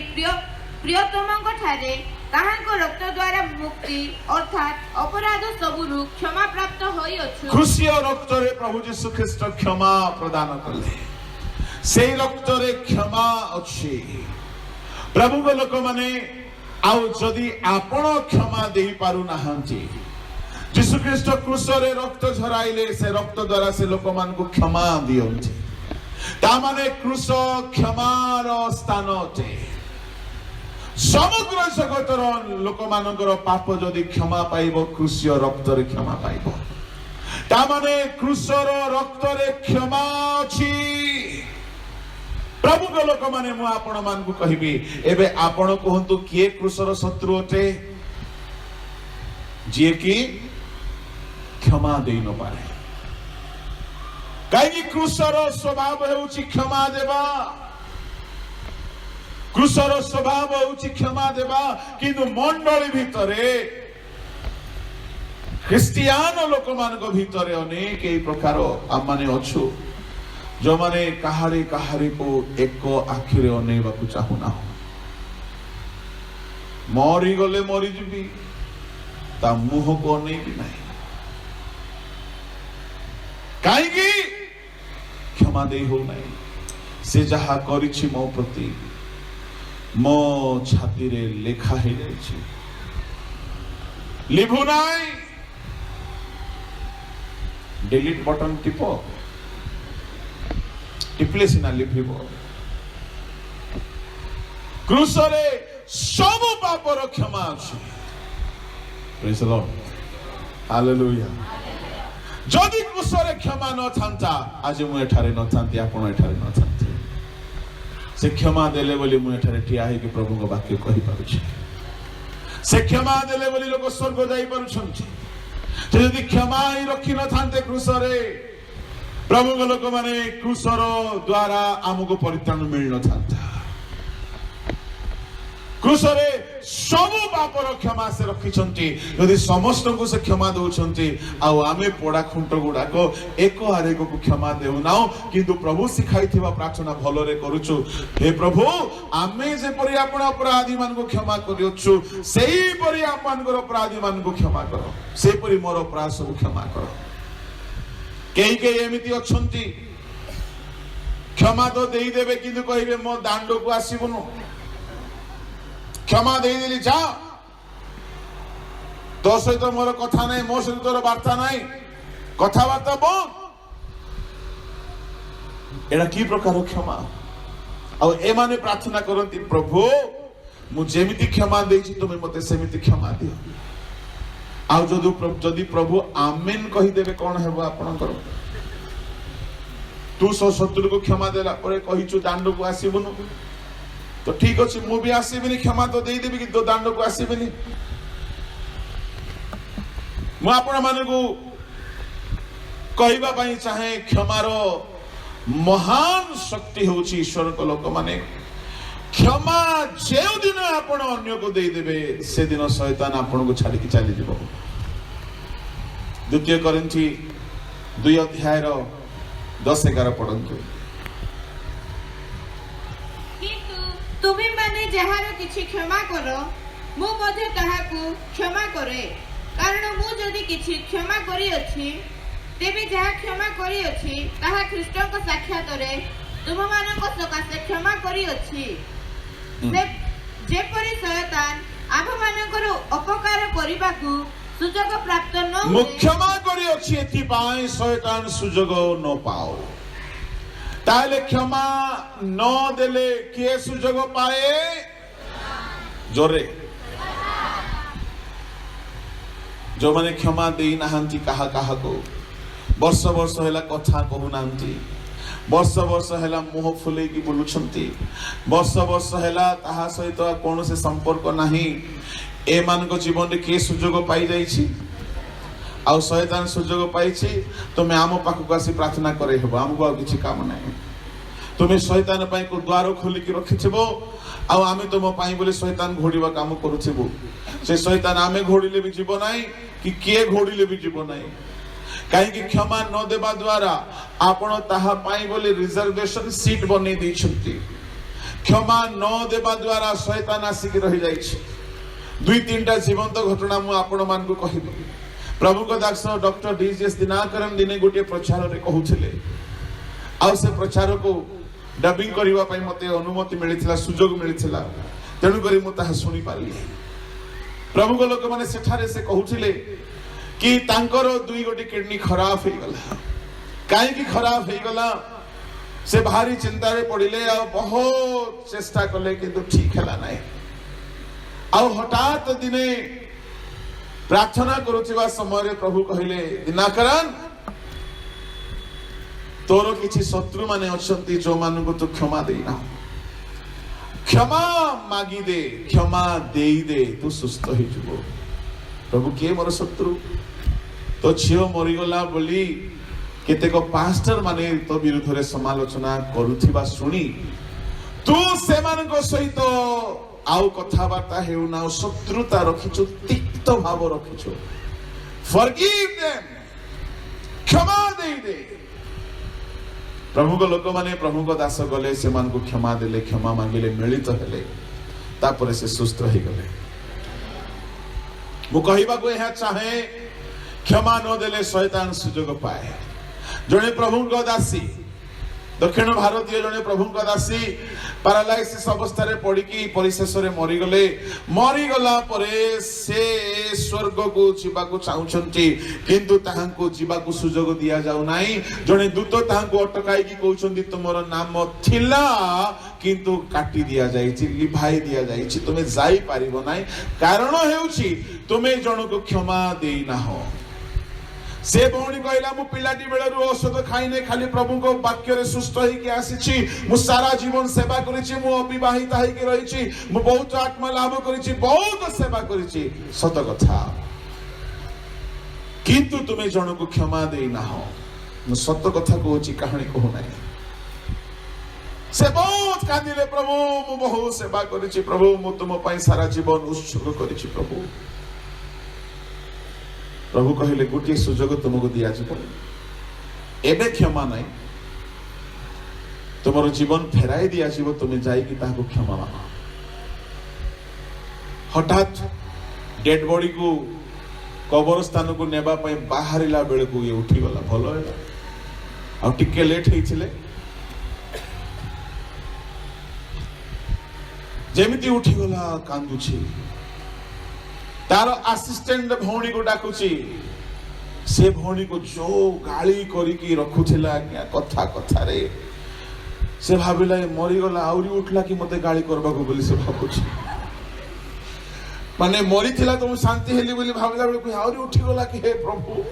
प्रियतमଙ୍କ ठारे ताहाको रक्त द्वारा मुक्ति अर्थात अपराध सबुरु क्षमा प्राप्त होई अछु क्रूसीय रक्त रे प्रभु यीशु ख्रीष्ट क्षमा प्रदान कले से रक्त रे क्षमा अछि प्रभु को लोक माने आउ जदि आपण क्षमा देई पारु नाहंती यीशु ख्रीष्ट क्रूस रे रक्त झराइले से रक्त द्वारा से लोक मान को क्षमा दियंती ता माने क्रूस क्षमार स्थान अटे समग्र जगतर लोक मानकर पाप जदि क्षमा पाइबो क्रूसीय रक्त रे क्षमा पाइबो ता माने क्रूसर रक्त रे क्षमा अछि प्रभु को लोक माने मु आपण मान को कहिबी एबे आपण कहंतु किए क्रूसर शत्रु अटे जे कि क्षमा देई न पारे काई क्रूसर स्वभाव हेउची क्षमा देबा क्रूसर स्वभाव हेउची क्षमा देबा किंतु मंडली भितरे ख्रिस्टियान लोक मान को भितरे अनेक ए प्रकार हम माने अछु जो माने कहारी कहारी को एक आखिरे अनेबा को चाहुना मरी गले मरी जिबी ता मुह को नहीं भी नहीं काईगी क्षमा दे हो नहीं से जहा करिछि मो प्रति मो छाती रे लेखा हे जाइछि लिभु नाही डिलीट बटन टिपो टिपले सिना लिभिबो क्रूस रे सब पापर क्षमा अछि। Praise the Lord, hallelujah. जदि क्रूसरे क्षमा न थांता आज मु एठारे न थांती, आपण एठारे न थांती। से क्षमा देले बोली मु एठारे ठिया हे कि प्रभु को वाक्य कहि पारुछि। से क्षमा देले बोली लोक स्वर्ग जाई पारुछंती। से यदि क्षमा ही रखी न थांते क्रूसरे, प्रभु को लोक माने क्रूसर द्वारा हमको परित्राण मिल न थांता। क्रूसरे सब पापर क्षमा से रखिछंती। यदि समस्त को से क्षमा दउछंती आ आमे पोड़ा खुंट गुडाक एक आरेक को क्षमा देउ नाउ, किंतु प्रभु सिखाइथिबा प्रार्थना भलरे करूछु। हे प्रभु, आमे जे परि आपण अपराधी मान को क्षमा करियछु, सेही परि आपण को अपराधी मान को क्षमा करो, सेही परि मोर अपराध सब क्षमा करो। केही केही एमिति अछंती क्षमा तो देई देबे किंतु कहिबे मो दांड को आसीबुनु, क्षमा दे देली जा, तो सहित मोर कथा नहीं, मो सहित तोर वार्ता नहीं, कथाबार्ता बंद। एड़ा की प्रकार क्षमा? आ ए माने प्रार्थना करंती, प्रभु मु जेमिति क्षमा देछि तुमे मते सेमिति क्षमा दियो। आ जदि प्रभु आमेन कहि देबे कोन हेबो आपनकर? तू शत्रु को क्षमा देला परे कहिछु दांड को आसीबुनु, तो ठीक अच्छे मु भी आसबिनी, क्षमा तो दे देबी कि तो दांड को आसबिनी। मु आपण मानकु कहबा पई चाहे क्षमार महान शक्ति होची ईश्वर को लोक माने क्षमा जे दिन आपण अन्य को दे देबे से दिन शैतान आपण को छाडी के चली जिवो। द्वितीय कोरिन्थी 2 अध्याय 10-11 पढंतु। तुमे माने जहार किछि क्षमा करो, मु मध्ये ताहाकु क्षमा करे। कारण मु जदि किछि क्षमा करी अछि, तेबे जहा क्षमा करी अछि ताहा ख्रीष्टक साक्षात रे तुम मानक सकाशे क्षमा करी अछि। से जेपरि शैतान आभ मानकर अपकार करिबाकू सुजोग प्राप्त न मु क्षमा करी अछि, एथि पाई शैतान सुजोग न पाओ। ताले क्षमा न देले किए सुजोग पाए? जोरे जो माने क्षमा देई नाहंती कहा कहा को, वर्ष वर्ष हैला कथा कहू नाहंती, वर्ष वर्ष हैला मुह फुले की बोलुछंती, वर्ष वर्ष हैला ताहा सहित कोन से संपर्क नाही। ए मान को जीवन रे के सुजोग पाई जाईछि? आ शैतान सुजोग पाइछि, तुमे आम पाखक आसी प्रार्थना करे हेबो, हमको आ किछि काम नाही। तुमे शैतान पाई को द्वार खोली के रखिथिबो, आ आमे तुम पाई बोले शैतान घोड़ीबा काम करूथिबो। से शैतान आमे घोड़ीले भी जीव नाही कि के घोड़ीले भी जीव नाही। काहे कि क्षमा न देबा द्वारा आपण ताहा पाई बोले रिजर्वेशन सीट बनै दैछंती। क्षमा न देबा द्वारा शैतान आसी के रहि जाईछि। 2-3टा जीवंत घटना मु आपण मान को कहिबो। प्रभु को दास डॉक्टर डीजीएस दिनाकरन दिने गोटे प्रचार रे कहउथिले, आ से प्रचार को डबिंग करिवा पई मते अनुमति मिलिथिला, सुजोग मिलिथिला, तेनु करी मु ताहा सुनि पारली। प्रभु को लोक माने सेठारे से कहउथिले कि तांकर 2 गोटी किडनी खराब हे गला। काहे कि खराब हे गला से भारी चिंता रे पड़िले, आ बहुत चेष्टा कले किंतु ठीक हला नाही। आ हठात दिने प्रार्थना करुवा समय प्रभु कहले, दिनाकरन तोर किछि शत्रु माने अछंती जो मान को तू क्षमा देना, क्षमा मागी दे, क्षमा देई दे, तू सुस्थ हो जिवो। प्रभु के मोर शत्रु? तो झियो मरी गला बोली केतेक पास्टर माने तो विरुद्ध रे समालोचना करुथिबा सुनी तू से मान को सहित आउ कथाबार्ता हेउ ना, शत्रुता रखिछु, तिक्त भाव रखिछु। फॉरगिव देम, क्षमा दे दे। प्रभु को लोक माने प्रभु को दास गले, से मान को क्षमा देले, क्षमा मांगिले, मिलित हेले, तापरे से सुस्थ हो गले। मु कहिबा को यह चाहे क्षमा न देले शैतान सुजोग पाए। जने प्रभु को दासी दक्षिण भारतीय जड़े प्रभु दासी पारालाइसिस अवस्था पड़ी परिशेष मरीगला से स्वर्ग को जीवाक चाहते किंतु ताहांको जीवाक सुजोग दिया जाऊ नाही। जड़े दूत ताहांको अटकाई कहउछन्ती तुमर नाम थिला किंतु काटी दिया जाइछि, लिभाई दिया जाइछि, तुमे जाई पारिबो नाही। कारण हेउछि तुमे जणको क्षमा देई नाहो। से भौणी कहला मु पिलाटी बेलरू औषध खाइने खाली प्रभु को वाक्य रे सुस्त होइके आसीछि, मु सारा जीवन सेवा करिछि, मु अविवाहिता होइके रहिछि, मु बहुत आत्मा लाभ करिछि, बहुत सेवा करिछि, सत कथा। किंतु तुमे जणको क्षमा देई नाहो। मु सत कथा कहूछि, कहानी कहू नाही। से बहुत कांदिले, प्रभु मु बहुत सेवा करिछि, प्रभु मु तुम पई सारा जीवन उत्सर्ग करिछि। प्रभु कहले गोटे सुजोग तुमको दिया जीवन, एबे क्षमा नहीं, तुमर जीवन फेराई दिया जीव, तुम्हें जाइकी ताको क्षमा मांग। हठात डेड बॉडी को कबर स्थान को नेबा पई बाहरिला बेले को ये उठी गला, भलो हैला। आ टिके लेट हेइथिले, जेमिति उठी गला कांदुछि। तार असिस्टेंट भौणी को डाकुची, से भौणी को जो गाली करिकी रखुथिला कथा कथा रे से भाबिला मरी गला आउरी उठला कि मते गाली करबा को बोली से भाबुची। माने मरी थिला तो शांति हेली बोली भाबिला बेले को आउरी उठी गला कि हे प्रभु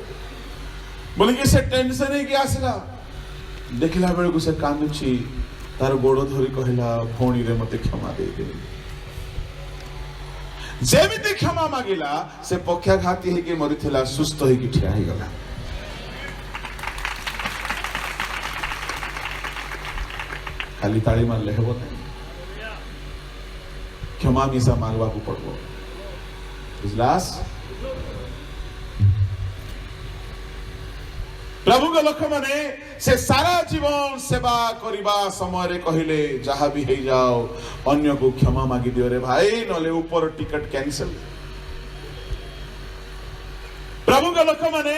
बोली कि से टेंशन है कि आसला। देखिला बेले को से कांदुची, तार गोड़ धरी कहला भौणी रे मते क्षमा दे दे। जेमिति क्षमा मागिला से पक्षाघाती है कि मरीथिला सुस्थ है कि ठिया ही गला। खाली ताली मारले हेबो नहीं, क्षमा मिसा मांगवा को पड़बो। इजलास प्रभु के लोक माने से सारा जीवन सेवा करिबा समय रे कहिले जहा भी हे जाओ अन्य को क्षमा मागी दियो रे भाई, नले ऊपर टिकट कैंसिल। प्रभु के लोक माने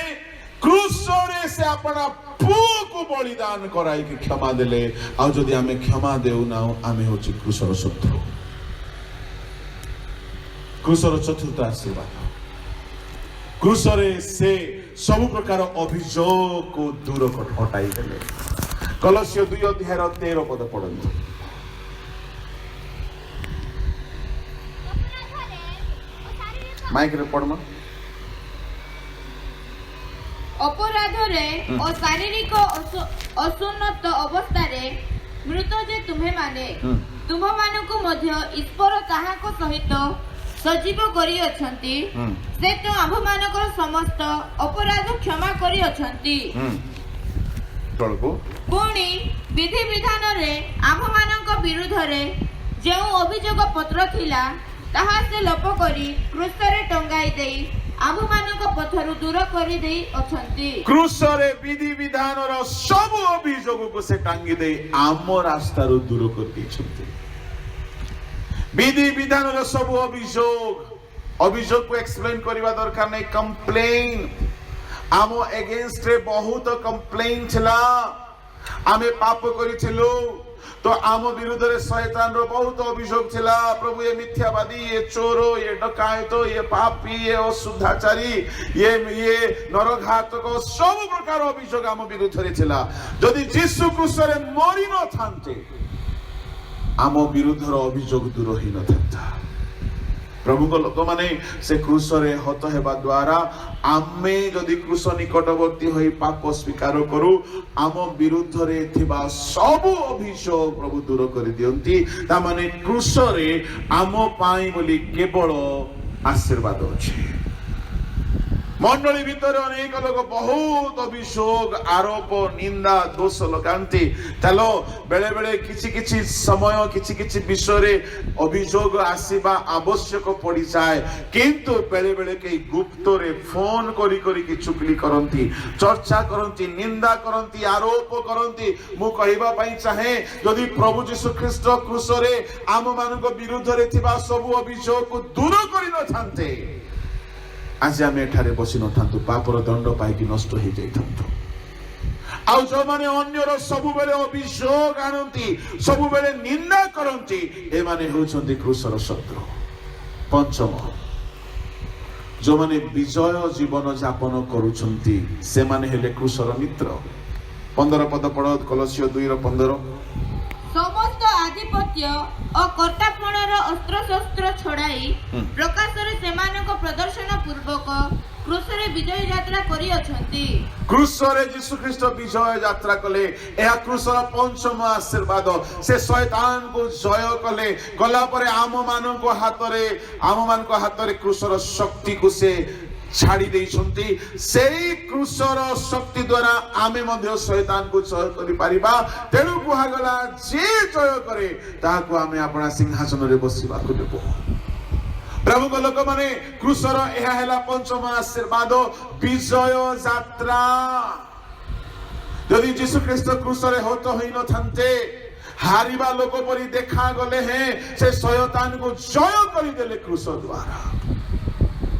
क्रूस रे से अपना पुओ को बलिदान कराई के क्षमा देले। आ जदि आमे क्षमा देउ ना आमे होछि क्रूसर शत्रु। क्रूसर चतुर्थ आशीर्वाद, क्रूसरे से सब प्रकार अभियोग को दूर हटाई देले। कलस्य 2:13 पद पढ़ंतु। माइक रे पढ़मा। अपराध रे और शारीरिक असुन्नत अवस्था रे मृत जे तुम्हें माने तुम मानकु मध्य ईश्वर ताहाको सहित सजीव करी अछंती, से तो आम्भ मानकर समस्त अपराध क्षमा करी अछंती। पुणी विधि विधान रे आम्भ मानक विरुद्ध रे जो अभियोग पत्र थिला ताहा से लोप करी क्रूस रे टंगाई देई आम्भ मानक पथरु दूर करी देई अछंती। क्रूस रे विधि विधान रो सब अभियोग को से टांगी देई आम रास्ता रो दूर कर दी छंती। विधि विधान रो सब अभियोग को एक्सप्लेन करबा दरकार नहीं। कंप्लेन आम अगेंस्ट रे बहुत कंप्लेन थिला, आमे पाप करिथिलु तो आम विरुद्ध रे शैतान रो बहुत अभियोग थिला। प्रभु ये मिथ्यावादी, ये चोरो, ये डकायत, ये पापी, ये अशुद्धाचारी, ये नरघातक, सब प्रकार अभियोग आम विरुद्ध रे थिला। जदि यीशु क्रूस रे मरि न थांते आम विरुद्ध रो अभियोग दूर ही न थांता। प्रभु को लोक माने से क्रूस रे हत हेबा द्वारा आमे जदि क्रूस निकटवर्ती होई पाप स्वीकार करू आम विरुद्ध रे थिबा सब अभियोग प्रभु दूर कर दियंती। ता माने क्रूस रे आम पाई बोली केवल आशीर्वाद अछि। मंडली भीतर अनेक लोग बहुत अभियोग आरोप निंदा दोष लगांती। चलो बेले बेले किछि किछि समय किछि किछि विषय अभियोग आसीबा आवश्यक पड़ी जाए, किंतु बेले बेले के गुप्त रे फोन करी करी कि चुगली करंती, चर्चा करंती, निंदा करंती, आरोप करंती। मु कहिबा पई चाहे जदि प्रभु यीशु ख्रीष्ट क्रूस रे आम मानक विरुद्ध रे थिबा सब अभियोग को दूर करि न थांते आज आम एठारे बसी न थांतु, पापर दंड पाइकी नष्ट हो जाइथांतु। ଆଉ ଯୋଉମାନେ ଅନ୍ୟର ସବୁବେଳେ ଅଭିଯୋଗ ଆଣନ୍ତି, ସବୁବେଳେ ନିନ୍ଦା କରନ୍ତି, ଏମାନେ ହେଉଛନ୍ତି କୃଷର ଶତ୍ରୁ। ପଞ୍ଚମ, ଯୋଉମାନେ ବିଜୟ ଜୀବନ ଯାପନ କରୁଛନ୍ତି ସେମାନେ ହେଲେ କୃଷର ମିତ୍ର। 15 ପଦ ପଢ, କଲସ୍ୟ 2:15। ସମସ୍ତ ଆଧିପତ୍ୟ ଓ କର୍ତ୍ତାପଣର ଅସ୍ତ୍ରଶସ୍ତ୍ର ଛଡ଼ାଇ ପ୍ରକାଶରେ ସେମାନଙ୍କ ପ୍ରଦର୍ଶନ ପୂର୍ବକ କୃଷରେ ବିଜୟ ଯାତ୍ରା କରିଅଛନ୍ତି। କୃଷରେ ଯୀଶୁ ଖ୍ରୀଷ୍ଟ ବିଜୟ ଯାତ୍ରା କଲେ। ଏହା କୃଷର ପଞ୍ଚମ ଆଶୀର୍ବାଦ। ସେ ଶୈତାନକୁ ଜୟ କଲେ। କଲା ପରେ ଆମମାନଙ୍କ ହାତରେ କୃଷର ଶକ୍ତିକୁ ସେ ଛାଡ଼ି ଦେଇଛନ୍ତି। ସେଇ କୃଷର ଶକ୍ତି ଦ୍ୱାରା ଆମେ ମଧ୍ୟ ଶୈତାନକୁ ଜୟ କରିପାରିବା। ତେଣୁ କୁହାଗଲା, ଯିଏ ଜୟ କରେ ତାହାକୁ ଆମେ ଆପଣା ସିଂହାସନରେ ବସିବାକୁ ଦେବୁ। ପ୍ରଭୁଙ୍କ ଲୋକମାନେ, କୃଷର ଏହା ହେଲା ପଞ୍ଚମ ଆଶୀର୍ବାଦ, ବିଜୟ ଯାତ୍ରା। ଯଦି ଯୀଶୁ ଖ୍ରୀଷ୍ଟ କୃଷରେ ହତ ହୋଇନଥାନ୍ତେ, ହାରିବା ଲୋକ ପରି ଦେଖାଗଲେ ହେଁ ସେ ଶୈତାନକୁ ଜୟ କରିଦେଲେ କୃଷ ଦ୍ୱାରା।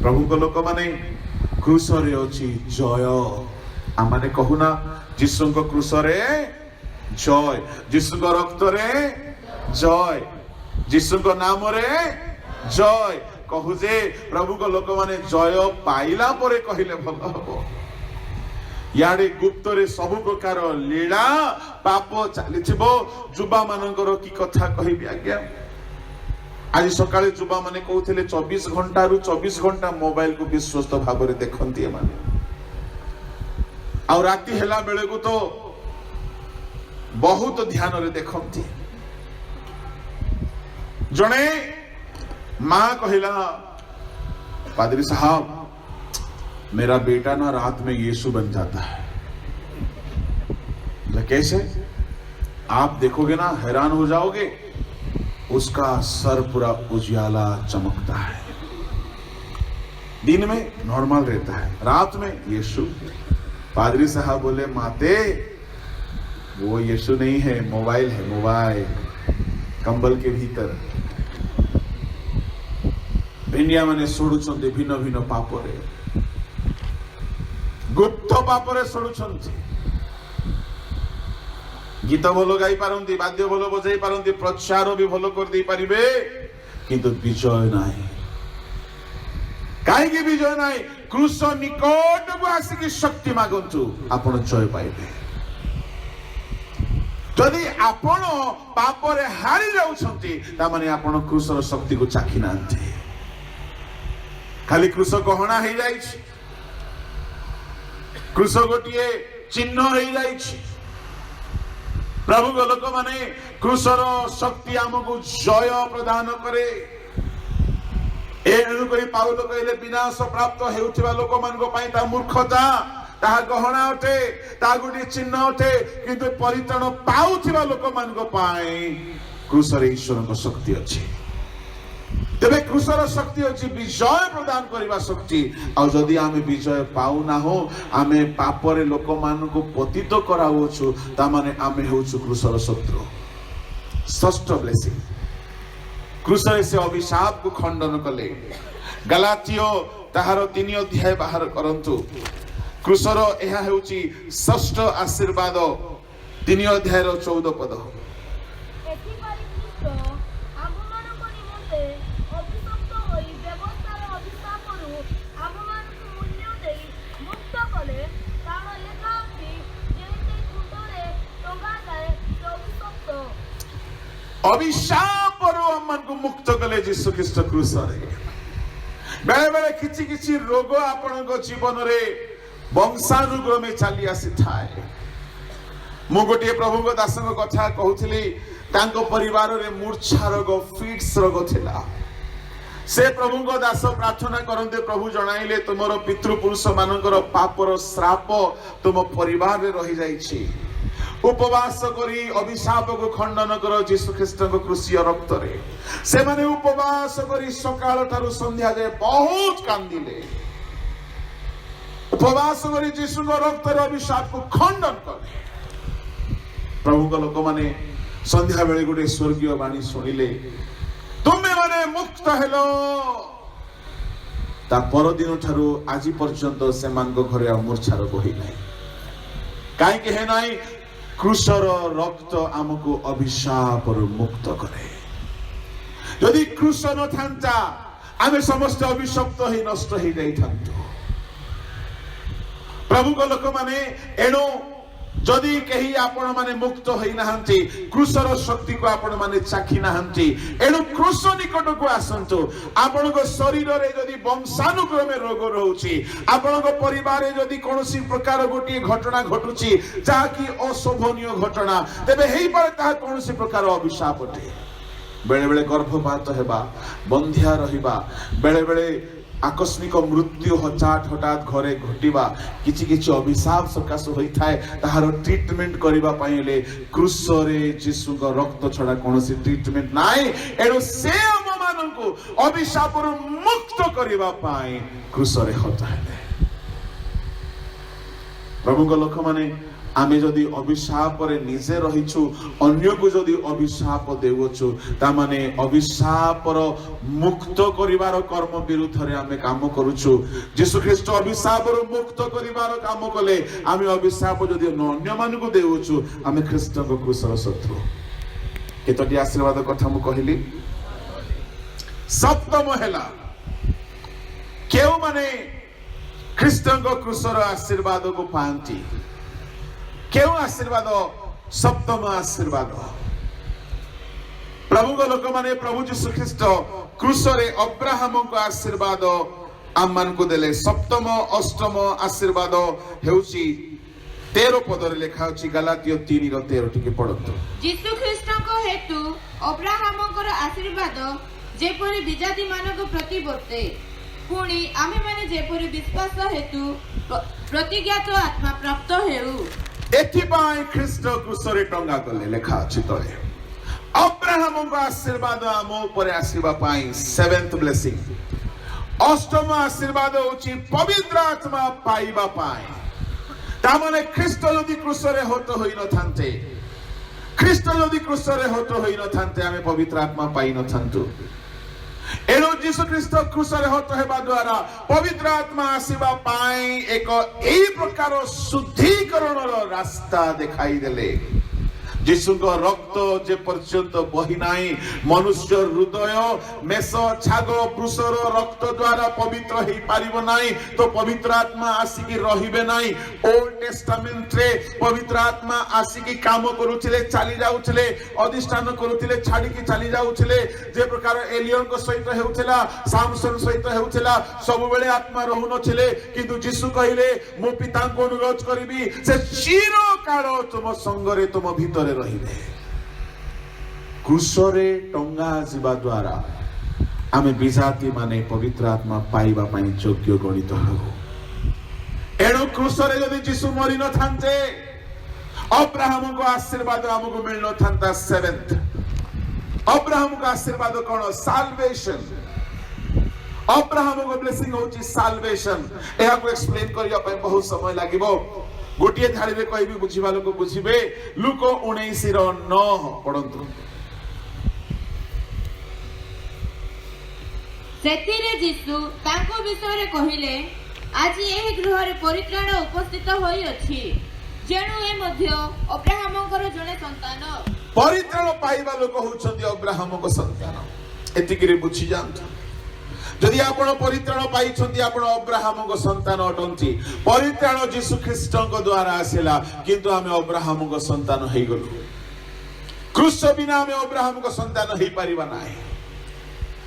ପ୍ରଭୁଙ୍କ ଲୋକମାନେ, କୃଷରେ ଅଛି ଜୟ। ଆମମାନେ କହୁନା, ଯୀଶୁଙ୍କ କୃଷରେ ଜୟ, ଯୀଶୁଙ୍କ ରକ୍ତରେ ଜୟ, ଯୀଶୁଙ୍କ ନାମରେ ଜୟ କହୁ ଯେ ପ୍ରଭୁଙ୍କ ଲୋକମାନେ ଜୟ ପାଇଲା ପରେ କହିଲେ ଭଲ ହବ। ଇଆଡେ ଗୁପ୍ତରେ ସବୁ ପ୍ରକାର ଲୀଳା ପାପ ଚାଲିଥିବ। ଯୁବା ମାନଙ୍କର କି କଥା କହିବି ଆଜ୍ଞା। ଆଜି ସକାଳେ ଯୁବା ମାନେ କହୁଥିଲେ 24 ଘଣ୍ଟାରୁ 24 ଘଣ୍ଟା ମୋବାଇଲକୁ ବିଶ୍ୱସ୍ତ ଭାବରେ ଦେଖନ୍ତି ଏମାନେ। ଆଉ ରାତି ହେଲା ବେଳକୁ ତ ବହୁତ ଧ୍ୟାନରେ ଦେଖନ୍ତି। ଜଣେ माँ कहिला, पादरी साहब मेरा बेटा ना रात में यीशु बन जाता है। कैसे? आप देखोगे ना हैरान हो जाओगे, उसका सर पूरा उजियाला चमकता है। दिन में नॉर्मल रहता है, रात में यीशु। पादरी साहब बोले, माते वो यीशु नहीं है, मोबाइल है, मोबाइल कंबल के भीतर। इंडिया माने सोडुछन्ते भिन्न भिन्न पापरे, गुप्त पापरे सोडुछन्ते। गीत भलो गाई पारंती, वाद्य भलो बजाई पारंती, प्रचार भी भलो कर दे पारिबे, किंतु विजय नाही। काहेकि विजय नाही? क्रूस निकट को आसिकी शक्ति मागंतु, आपण जय पाइबे। जदि आपण पापरे हारी जाउछन्ती, ता माने आपण क्रूसर शक्ति को चाखी नांती। खाली कृष गहना हो जाए, कृष गोटे चिन्ह हो जाए। प्रभु लोक माने कृषर शक्ति आमको जय प्रदान करे। एणुकरी पाउल कहले, विनाश प्राप्त हेउथिबा लोक मानको पई ता मूर्खता, ता गहना अटे, ता गोटे चिन्ह अटे, किंतु परित्राण पाउथिबा लोक मानको पई कृषर ईश्वरको शक्ति अछि। तेरे कृषर शक्ति अच्छी विजय प्रदान करने शक्ति। और जदि आमे विजय पाऊ ना हो, आमे पापरे लोक मान को पतित कराउछु, ता माने आमे होछु कृषर शत्रु। षष्ठ ब्लेसिंग, कृषर से अभिशाप को खंडन कले। गलातियो ताहार 3 अध्याय बाहर करंतु। कृषर एहा हेउची षष्ठ आशीर्वाद 3 अध्याय 14 पद। अभिशाप को मुक्त कले यीशु ख्रीस्ट क्रूसरे। बेले बेले किछि किछि रोग आपण जीवन रे वंशानुक्रमे चली आसी थाए। मु गोटे प्रभु दास कथा कहूली, तांको परिवार रे मूर्छा रोग, फिट्स रोग थिला। से प्रभु दास प्रार्थना करते, प्रभु जणाइले तुमर पितृपुरुष मानकर पापर श्राप तुम परिवार रे रही जाइछि। उपवास करी अभिशाप को खंडन कर यीशु ख्रीस्ट क्रूसीय रक्त रे। से माने उपवास करी सकाळ ठारू संध्या जाए बहुत कांदिले। उपवास करी यीशु रक्त रे अभिशाप को खंडन कले। प्रभु को लोक माने संध्या बेले गोटे स्वर्गीय वाणी सुनिले, तुमे माने मुक्त हेलो। ता पर दिन ठारू आज पर्यंत से मान को घरे मूर्छा रोग होई नाही। कहीं है नाई क्रूसर रक्त आमको अभिशाप मुक्त करे यदि क्रूस न था आमे समस्त अभिशप्त ही नष्ट हो जाई थांतु प्रभु को लोक माने एणो जदि कहीं आपण माने मुक्त होई नाहंती क्रूसर शक्ति को आपण माने चाखी नाहंती एणु क्रूस निकट को आसंतु आपण को शरीर रे जदि वंशानुक्रमे रोग रहउची आपण को परिवार रे जदि कोनोसी प्रकार गोटी घटना घटुची जहा कि अशोभनीय घटना तबे हेई पर ता कोनोसी प्रकार अभिशाप अटे बेले बेले गर्भपात हेबा बंध्या रहिबा बेले बेले आकस्मिक मृत्यु हठात घरे घटिबा किछि किछि अभिशाप सकाश होई थाए ताहार ट्रीटमेंट करिबा पहिले क्रूस रे यीशु को रक्त छडा कोनोसी ट्रीटमेंट नाइ एरो से हम माननको अभिशाप मुक्त करिबा पाई क्रूस रे हटाले प्रभु को लोक माने आमे जदि अभिशाप रे निजे रहिछु अन्य को जदि अभिशाप देवछु ता माने अभिशाप रो मुक्त करिवार कर्म विरुद्ध रे आमे काम करूछु यीशु ख्रीष्ट अभिशाप रो मुक्त करिवार काम कले आमे अभिशाप जदि अन्य मान को देवछु आमे ख्रीष्ट को क्रूसर शत्रु एतटी आशीर्वाद कथा मु कहिली सप्तम हेला केउ माने ख्रीष्ट को क्रूसर आशीर्वाद को पांती क्यों आशीर्वाद सप्तम आशीर्वाद प्रभु को लोक माने प्रभु यीशु ख्रीष्ट क्रूस रे अब्राहम को आशीर्वाद आमान को देले सप्तम अष्टम आशीर्वाद हेउची 13 पद रे लिखा अछि गलातियो 3:13 टिके पढतो यीशु ख्रीष्ट को हेतु अब्राहम को आशीर्वाद जेपरि विजाति मानक प्रति वर्ते पुणी आमे माने जेपरि विश्वास हेतु प्रतिज्ञात आत्मा प्राप्त हेउ एथिपाई ख्रीष्ट क्रूस रे टंगा कले लेखा अछि तळे अब्राहम को आशीर्वाद आम ऊपर आसीबा पाई 7th ब्लेसिंग अष्टम आशीर्वाद होची पवित्र आत्मा पाइबा पाई ता माने ख्रीष्ट यदि क्रूस रे होत होई न थांते ख्रीष्ट यदि क्रूस रे होत होई न थांते आमे पवित्र आत्मा पाई न थांतु एनो यीशु ख्रीष्ट क्रूस रे होत हेबा द्वारा पवित्र आत्मा आसीबा पाई एक एई प्रकार शुद्धिकरण रो रास्ता दिखाई देले यीशु को रक्त जे पर्यंत बही नाही मनुष्य हृदय मेष छाग पुरुषर रक्त द्वारा पवित्र हेई पारिबो नाही तो पवित्र आत्मा आसीकी रहिबे नाही ओल्ड टेस्टामेंट रे पवित्र आत्मा आसीकी काम करूथिले चली जाउथिले अधिष्ठान करूथिले छाडी की चली जाउथिले जे प्रकार एलियन को सहित हेउथिला सामसन सहित हेउथिला सब बेले आत्मा रहु नथिले किंतु यीशु कहिले मो पिता को अनुरोध करिबी से चिर काल तुम संगरे तुम भीतर रहिबे क्रूसरे टंगा जिबा द्वारा आमे विजाति माने पवित्र आत्मा पाइबा पई योग्य गणित हबो एणु क्रूसरे यदि यीशु मरि न थांते अब्राहम को आशीर्वाद हमको मिल न थांता 7th अब्राहम को आशीर्वाद कोन साल्वेशन अब्राहम को ब्लेसिंग होची साल्वेशन एहा को एक्सप्लेन करिया पई बहुत समय लागिबो गोटिए धाड़ी रे कहबी बुझिबा लोक बुझिबे लूक 19:9 पढंतु सेतिरे यीशु तांको विषय रे कहिले आज एही गृह रे परित्राण उपस्थित होई अछि जेनु ए मध्य अब्राहम कर जने संतान परित्राण पाइबा लोक होउछन्ती अब्राहम को संतान एतिकी रे बुझी जानत यदि आपण परित्राण पाइछन्ती आपण अब्राहम को संतान अटंती परित्राण यीशु ख्रीष्ट को द्वारा आसेला किंतु हमें अब्राहम को संतान हेई गलु क्रूस बिना हमें अब्राहम को संतान हेई परिबा नाही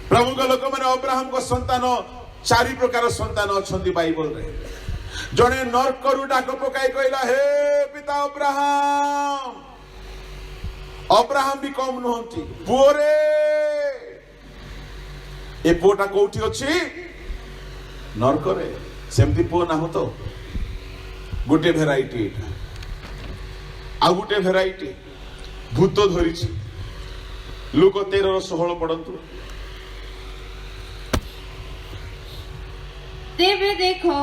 प्रभु को लोक माने अब्राहम को संतान 4 प्रकार संतान अछन्ती बाइबल रे जने नरकरु डाक पकाई कहला हे पिता अब्राहम भी कम नहंती पुरे ए पुटा कोठी अछि नरकरे सेमती पो ना हो तो गोटे भेराइटी आ गोटे भेराइटी भूत धरिछि लूक 13:16 पढंतु तेबे देखो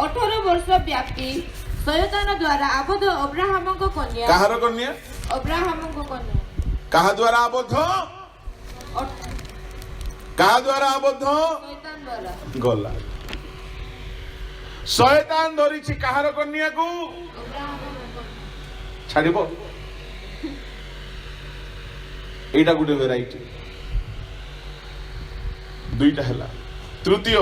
18 वर्ष व्यापी शयतान द्वारा आबद्ध अब्राहम को कन्या काहर कन्या अब्राहम को कन्या कहा द्वारा आबद्ध कहा द्वारा आबद्ध शयतान द्वारा गला शयतान धरिछि काहर कन्या को छाड़ब एटा गोटे वेराइटी दुईटा है तृतीय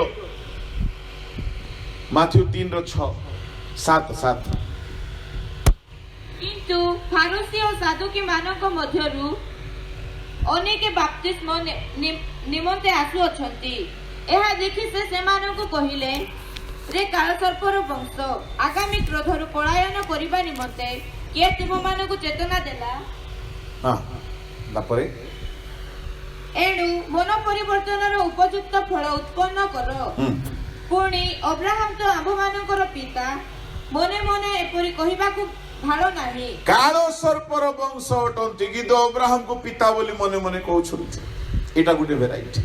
माथ्यू 3:6-7 किंतु फारूसी और सादुकी मानक मध्यरु अनेक बाप्तिस्म निमंते आसु अछंती एहा देखि से सेमानकु कहिले रे काल सर्पर वंश आगामी क्रोधरु पलायन करिबा निमंते के तुममानकु चेतना देला तापरे एणु मन परिवर्तनर उपयुक्त फल उत्पन्न कर पुणी अब्राहम तो आम्भमानकर पिता मने मने एपरि कहिबाकु भालो नाही काल सर्पर वंश अटंती किंतु अब्राहम को पिता बोली मने मने कहउछंती एटा गुटे वेराइटी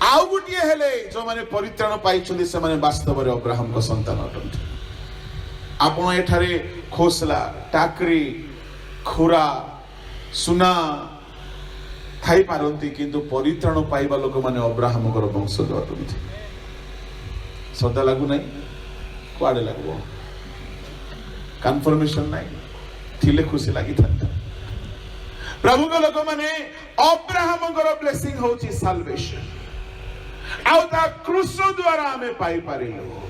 आउ गुटिए हेले जो माने परित्राण पाइछंती से माने वास्तव रे अब्राहम को संतान अटंती आपण एठारे खोसला टाकरी खुरा सुना खाई पारती किंतु परित्राण पाइबा लोक माने अब्राहम वंशज अटंती सदा लागू नहीं कुआडे लागू कन्फर्मेशन नहीं थिले खुशी लगी था प्रभु को लोक माने अब्राहम ब्लेसिंग होची साल्वेशन आउ ता क्रूस द्वारा हमें पाई पारिलो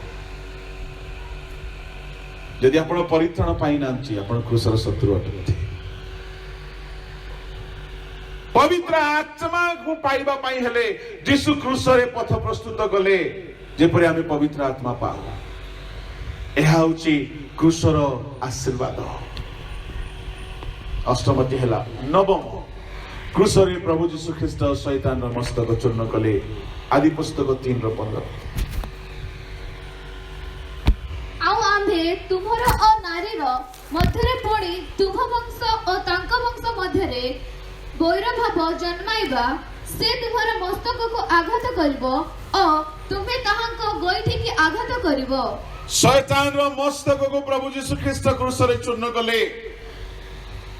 यदि आपण परित्राण पाई नांची आपण क्रूसर शत्रु अटंती पवित्र आत्मा को पाइबा पाई हेले यीशु क्रूस रे पथ प्रस्तुत कले जेपरि हमें पवित्र आत्मा पाऊ एहा होची क्रूसर आशीर्वाद अष्टमती हेला नवम क्रूस रे प्रभु यीशु ख्रीष्ट शैतान र मस्तक चूर्ण कले आदि पुस्तक 3:15 आउ आम्भे तुमर ओ नारीर मध्यरे पुणी तुम वंश ओ तांक वंश मध्यरे वैरभाव जन्माइबा से तुमर मस्तक को आघात करिवो ओ तुमे ताहांको गोइठी की आघात करिवो शैतान रो मस्तक को प्रभु यीशु ख्रीष्ट क्रूस रे चूर्ण कले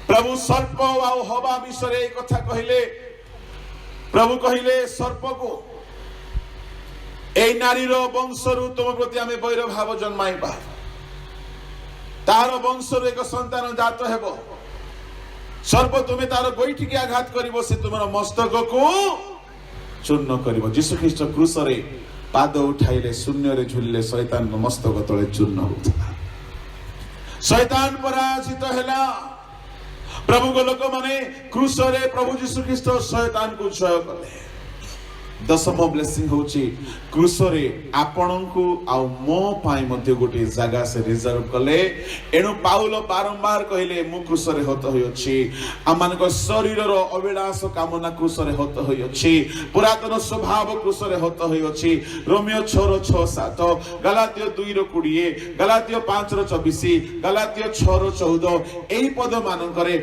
प्रभु सर्प आउ हवा विषय रे कथा कहिले प्रभु कहिले सर्प को ए नारी रो वंश रु तुम प्रति हमें वैर भाव जन्माइबा तार वंश रो एक संतान जात हेबो सर्प तुमे तार गोइठी की आघात करिवो से तुमर मस्तक को चूर्ण करिवो यीशु ख्रीष्ट क्रूस रे पाद उठाइले शून्य रे झुलिले शैतान मस्तक तले चूर्ण होता शैतान पराजित हैला प्रभु को लोक माने क्रूस रे प्रभु यीशु ख्रीष्ट शैतान को जय कले दशम ब्लेसिंग होची क्रूस रे आपणको आ मो पाई मध्ये गोटे जगह से रिजर्व कले एनु पाउल बारंबार कहिले मु क्रूस रे होत होयछि आमान को शरीर रो अविलास कामना क्रूस रे होत होयछि पुरातन स्वभाव क्रूस रे होत होयछि रोमियो 6:6-7 गलातियो 2:20 गलातियो 5:24 गलातियो 6:14 एही पद मानकरे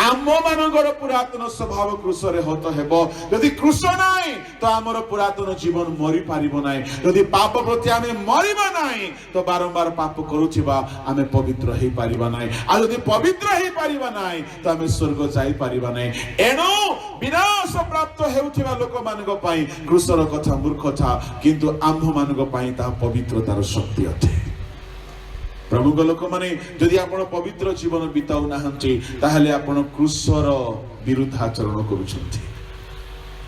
आम मानकर पुरातन स्वभाव क्रूस रे होत हेबो यदि क्रूस नाही तो हमर पुरातन जीवन मरी पारिबो नाही यदि पाप प्रति हमें मरिबा नाही तो बारंबार पाप करूथिबा हमें पवित्र हेई पारिबा नाही आ यदि पवित्र हेई पारिबा नाही तो हमें स्वर्ग जाई पारिबा नाही एनो विनाश प्राप्त हेउथिबा लोक मानक पई क्रूसर कथा मूर्खता किंतु आम्भ मानक पई ता पवित्रतार शक्ति अथे प्रभु को लोक माने यदि आपण पवित्र जीवन बिताउ नाहंती ताहले आपण क्रूसर विरुद्ध आचरण करूछंती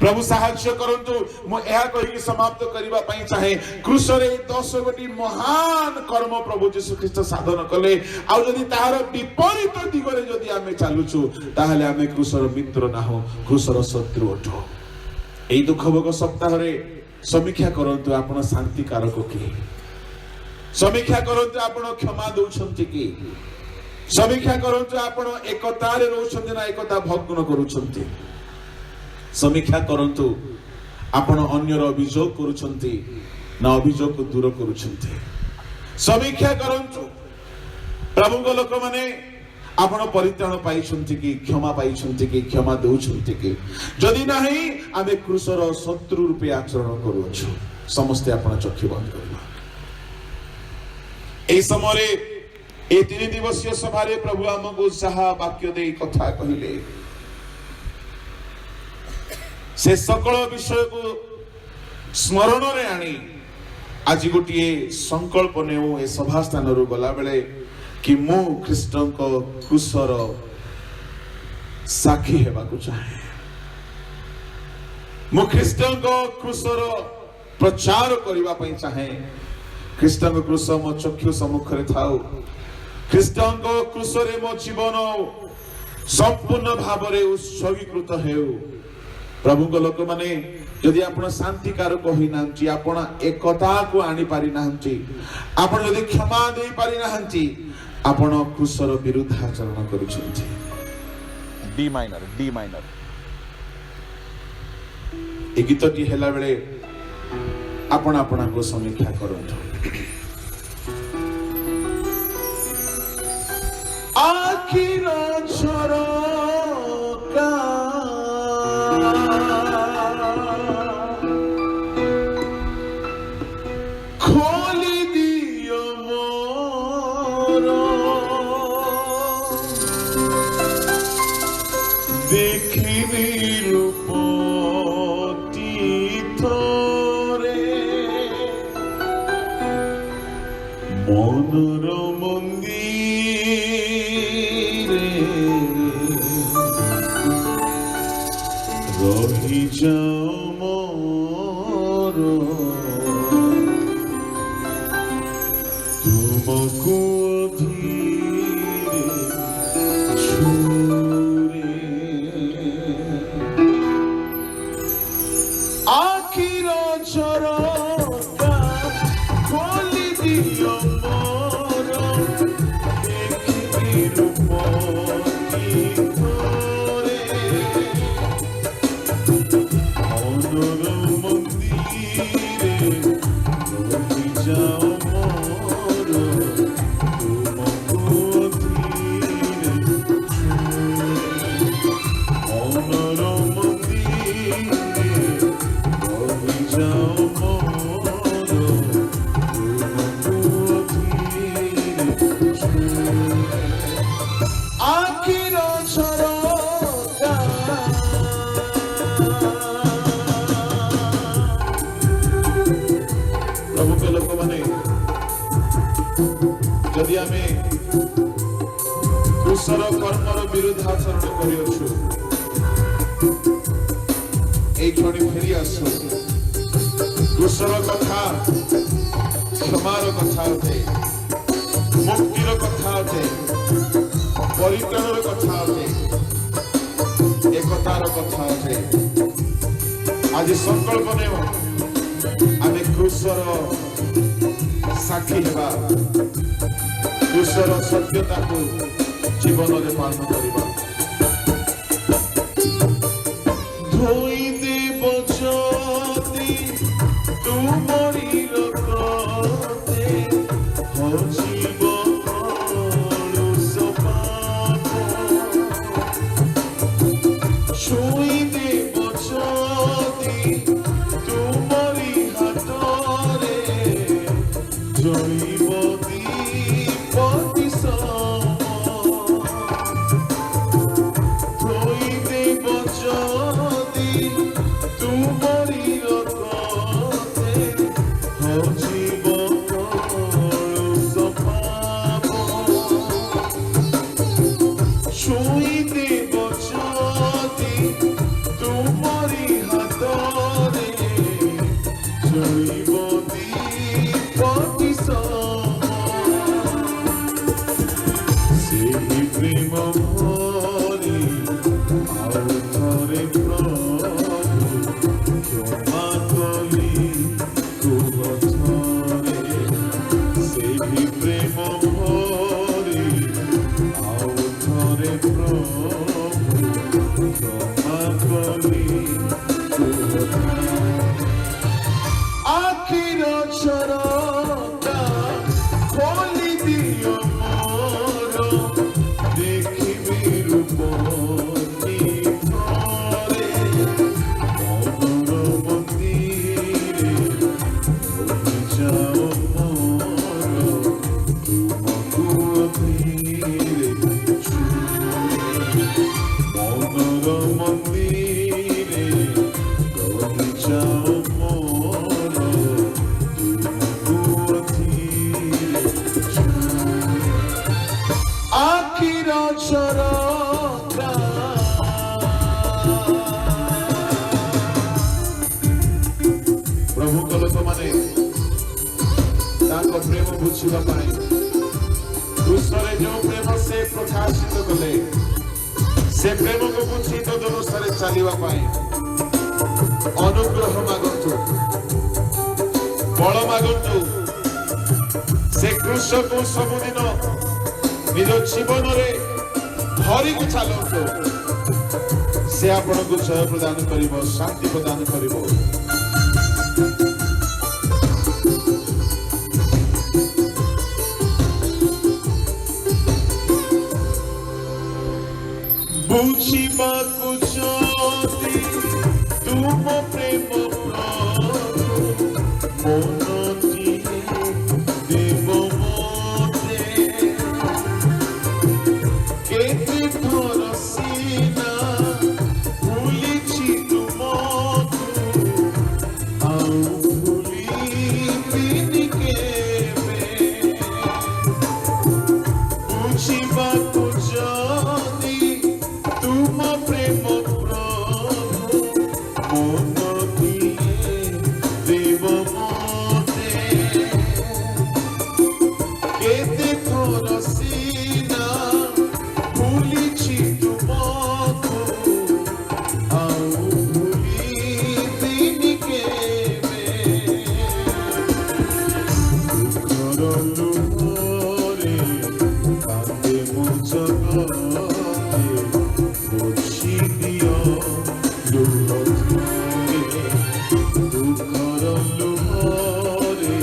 प्रभु साहाय्य करंतु मो एहा कहि समाप्त करिबा पई चाहे क्रूस रे 10 गोटी महान कर्म प्रभु यीशु ख्रीष्ट साधन कले आ जदि ताहार विपरीत दिगरे जदि आमे चालुछु ताहले आमे क्रूसर मित्र ना हो क्रूसर शत्रु अठो एई दुख भोग सप्ताह रे समीक्षा करंतु आपण शांति कारक की समीक्षा करंतु आपण क्षमा दउछंती की समीक्षा करंतु आपण एकता रे रहउछंती ना एकता भग्न करूछंती समीक्षा करंतु आपण अन्यर अभियोग करूछंती ना अभियोग को दूर करूछंती समीक्षा करंतु प्रभु को लोक माने आपण परित्राण पाइछंती की क्षमा पाइछंती की क्षमा दउछंती की जदि नाही आमे क्रूसर शत्रु रूपे आचरण करूछु समस्त आपण चक्षु बंद करबा ए समय ए 3 दिवसीय सभा रे प्रभु हमको साहा वाक्य दे कथा कहिले से सकल विषय को स्मरण रे आनी आज गोटे संकल्प नेउ ए सभा स्थान रु गला बेले कि मु ख्रीष्ट को क्रूसर साक्षी हेबा को चाहे मु ख्रीष्ट को क्रूसर प्रचार करबा पई चाहे ख्रीष्ट को क्रूस मो चक्षु सम्मुख रे थाउ ख्रीष्ट को क्रूस रे मो जीवन संपूर्ण भाव रे उत्सर्गीकृत हेउ प्रभु को लोक माने यदि आपण शांति कारक होई नांची आपण एकता को आनी पारि नांची आपण यदि क्षमा दे पारि नांची आपण क्रूसर विरुद्धाचरण करिसेंती डी माइनर ए गीतटी हेला बेले आपण आपणा को समीक्षा करंतु आखिर झरका खोली दियो मोर देखिबी रूपती थोरे मनर रही जाओ मोर तुमको धीरे छूरे आखिर झरका खोली दियो मोर देखिबी रूपती थोरे मनर मंदिरे रही जाओ मोर तुमको धीरे मनर मंदिरे रही जाओ मोर तुमको धीरे आखिर झरका प्रभु के लोक माने जदि आमे क्रूसर कर्मर विरुद्धाचरण करियछु ए क्षणी फेरी आसु क्रूसर कथा क्षमार कथा होते मुक्तिर कथा होते परित्राणर कथा होते एकतार कथा होते आज संकल्प नेम आमे क्रूसर साक्षी हेबा क्रूसर सत्यता को जीवन में पालन करबा धोई देव जति तुमरी रखते हो जीव छुई देव जति तुमरी हाथरे जलिब दीपति सम धोई देव जति तुमरी रखते हो जीव सपाप छुई देव जति तुमरी हाथरे जलिब दीपति सम सेहि प्रेम भरी आउ थरे प्रभु क्षमा कली तुम थरे सेहि प्रेम भरी आउ थरे प्रभु क्षमा कली तुम आखिर झरका खोली दियो मोर देखिबी रूपती थोरे मनर मंदिरे रही जाओ मोर तुमको धीरे छूरे मनर मंदिरे रही जाओ मोर तुमको धीरे छूरे लोक माने ताको प्रेम बुझिबा पाई क्रूसरे जो प्रेम से प्रकाशित कले से प्रेम को बुझी तो अनुसार चलिबा पाई अनुग्रह मागंतु बल मागंतु से क्रूस को सबुदिन निज जीवन रे धरी को चलंतु से आपको जय प्रदान करिवो शांति प्रदान करिवो बुझिबा कुछोती तुम प्रेम मोनती देव मोते केते थोर सीना भूलिछि तुमकु आउ भूलिबिनि केबे बुझिबा कुछोती तुम प्रेम प्रभु मोन दिए देव मोते केते थोर सीना भूलिछि तुमकु आउ भूलिबिनि केबे दुःखर लुहरे कांदे मो जगते बुझि दियो लुहरे दुःखर लुहरे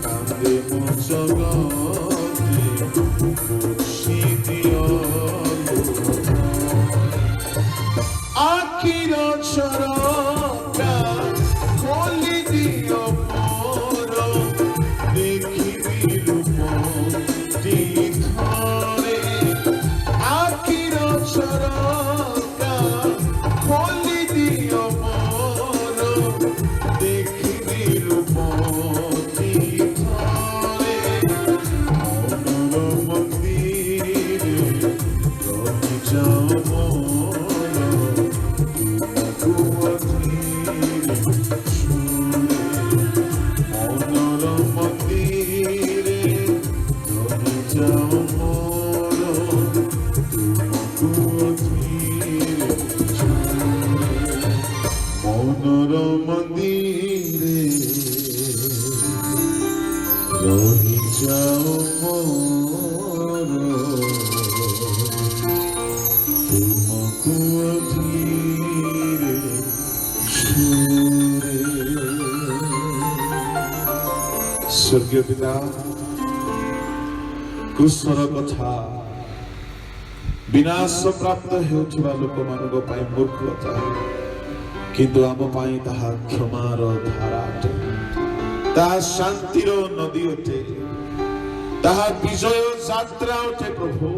कांदे मो जगते बुझि दियो आखिर झरका खोली दियो मोर देखिबि रूप तीर्थरे आखिर झरका खोली दियो मोर देखिबि रूप तीर्थरे मनर मन्दिरे रहि जाओ मोर तुमको अधीरे छुए मनर मन्दिरे रहि जाओ मोर तुमको अधीरे छुए मनर मन्दिरे रहि जाओ मोर तुमको अधीरे छुए स्वर्गीय पिता क्रूसर कथा विनाश प्राप्त हेउथिबा लोक मानक पई मूर्खता किंतु आम पई ताहा क्षमार धारा अटे ताहा शांतिर नदी अटे ताहा विजय यात्रा अटे प्रभु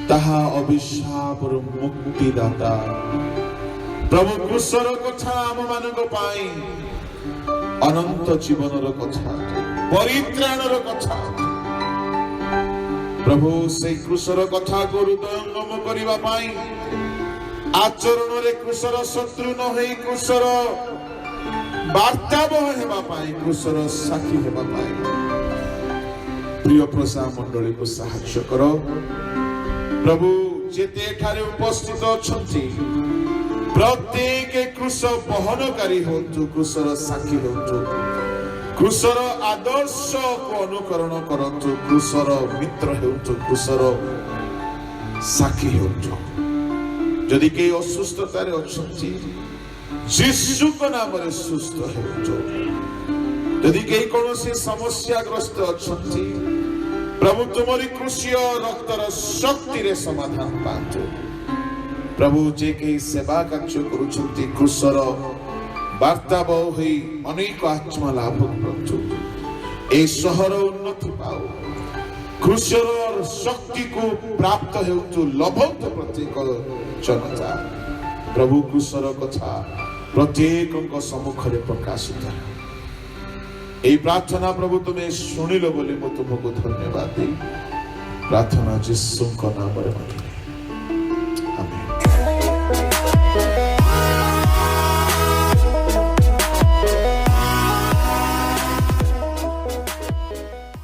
ताहा अभिशापर मुक्तिदाता प्रभु क्रूसर कथा आम मानक पई अनंत जीवनर कथा परित्राणर कथा प्रभु से क्रूसर कथा को हृदयंगम करने पाई आचरण रे क्रूसर शत्रु न होई क्रूसर वार्तावह हेबा पाई क्रूसर साक्षी हेबा पाई प्रिय प्रसा मंडली को साहाय्य करो प्रभु जेते ठारे उपस्थित अछंती प्रत्येक क्रूस बहनकारी होतु क्रूसर साक्षी होतु क्रूसर आदर्श को अनुकरण करतु क्रूसर मित्र हेतु क्रूसर साक्षी हेतु जदि के असुस्थता रे अछंती यीशु को नाम रे सुस्थ हेतु जदि के कोनोसी समस्या ग्रस्त अछंती प्रभु तुमरी क्रूसीय रक्तर शक्ति रे समाधान पातु प्रभु जे के सेवा कार्य करूछंती क्रूसर वार्ता बहु अनेक आत्मा लाभ करतु ए सहर उन्नति पाओ क्रूसर शक्ति को प्राप्त हेतु लभत प्रत्येक जनता प्रभु क्रूसर कथा प्रत्येक सम्मुख प्रकाशित यही प्रार्थना प्रभु तुम्हें शुणिल बोली तुमको धन्यवाद दी प्रार्थना यीशु नाम रे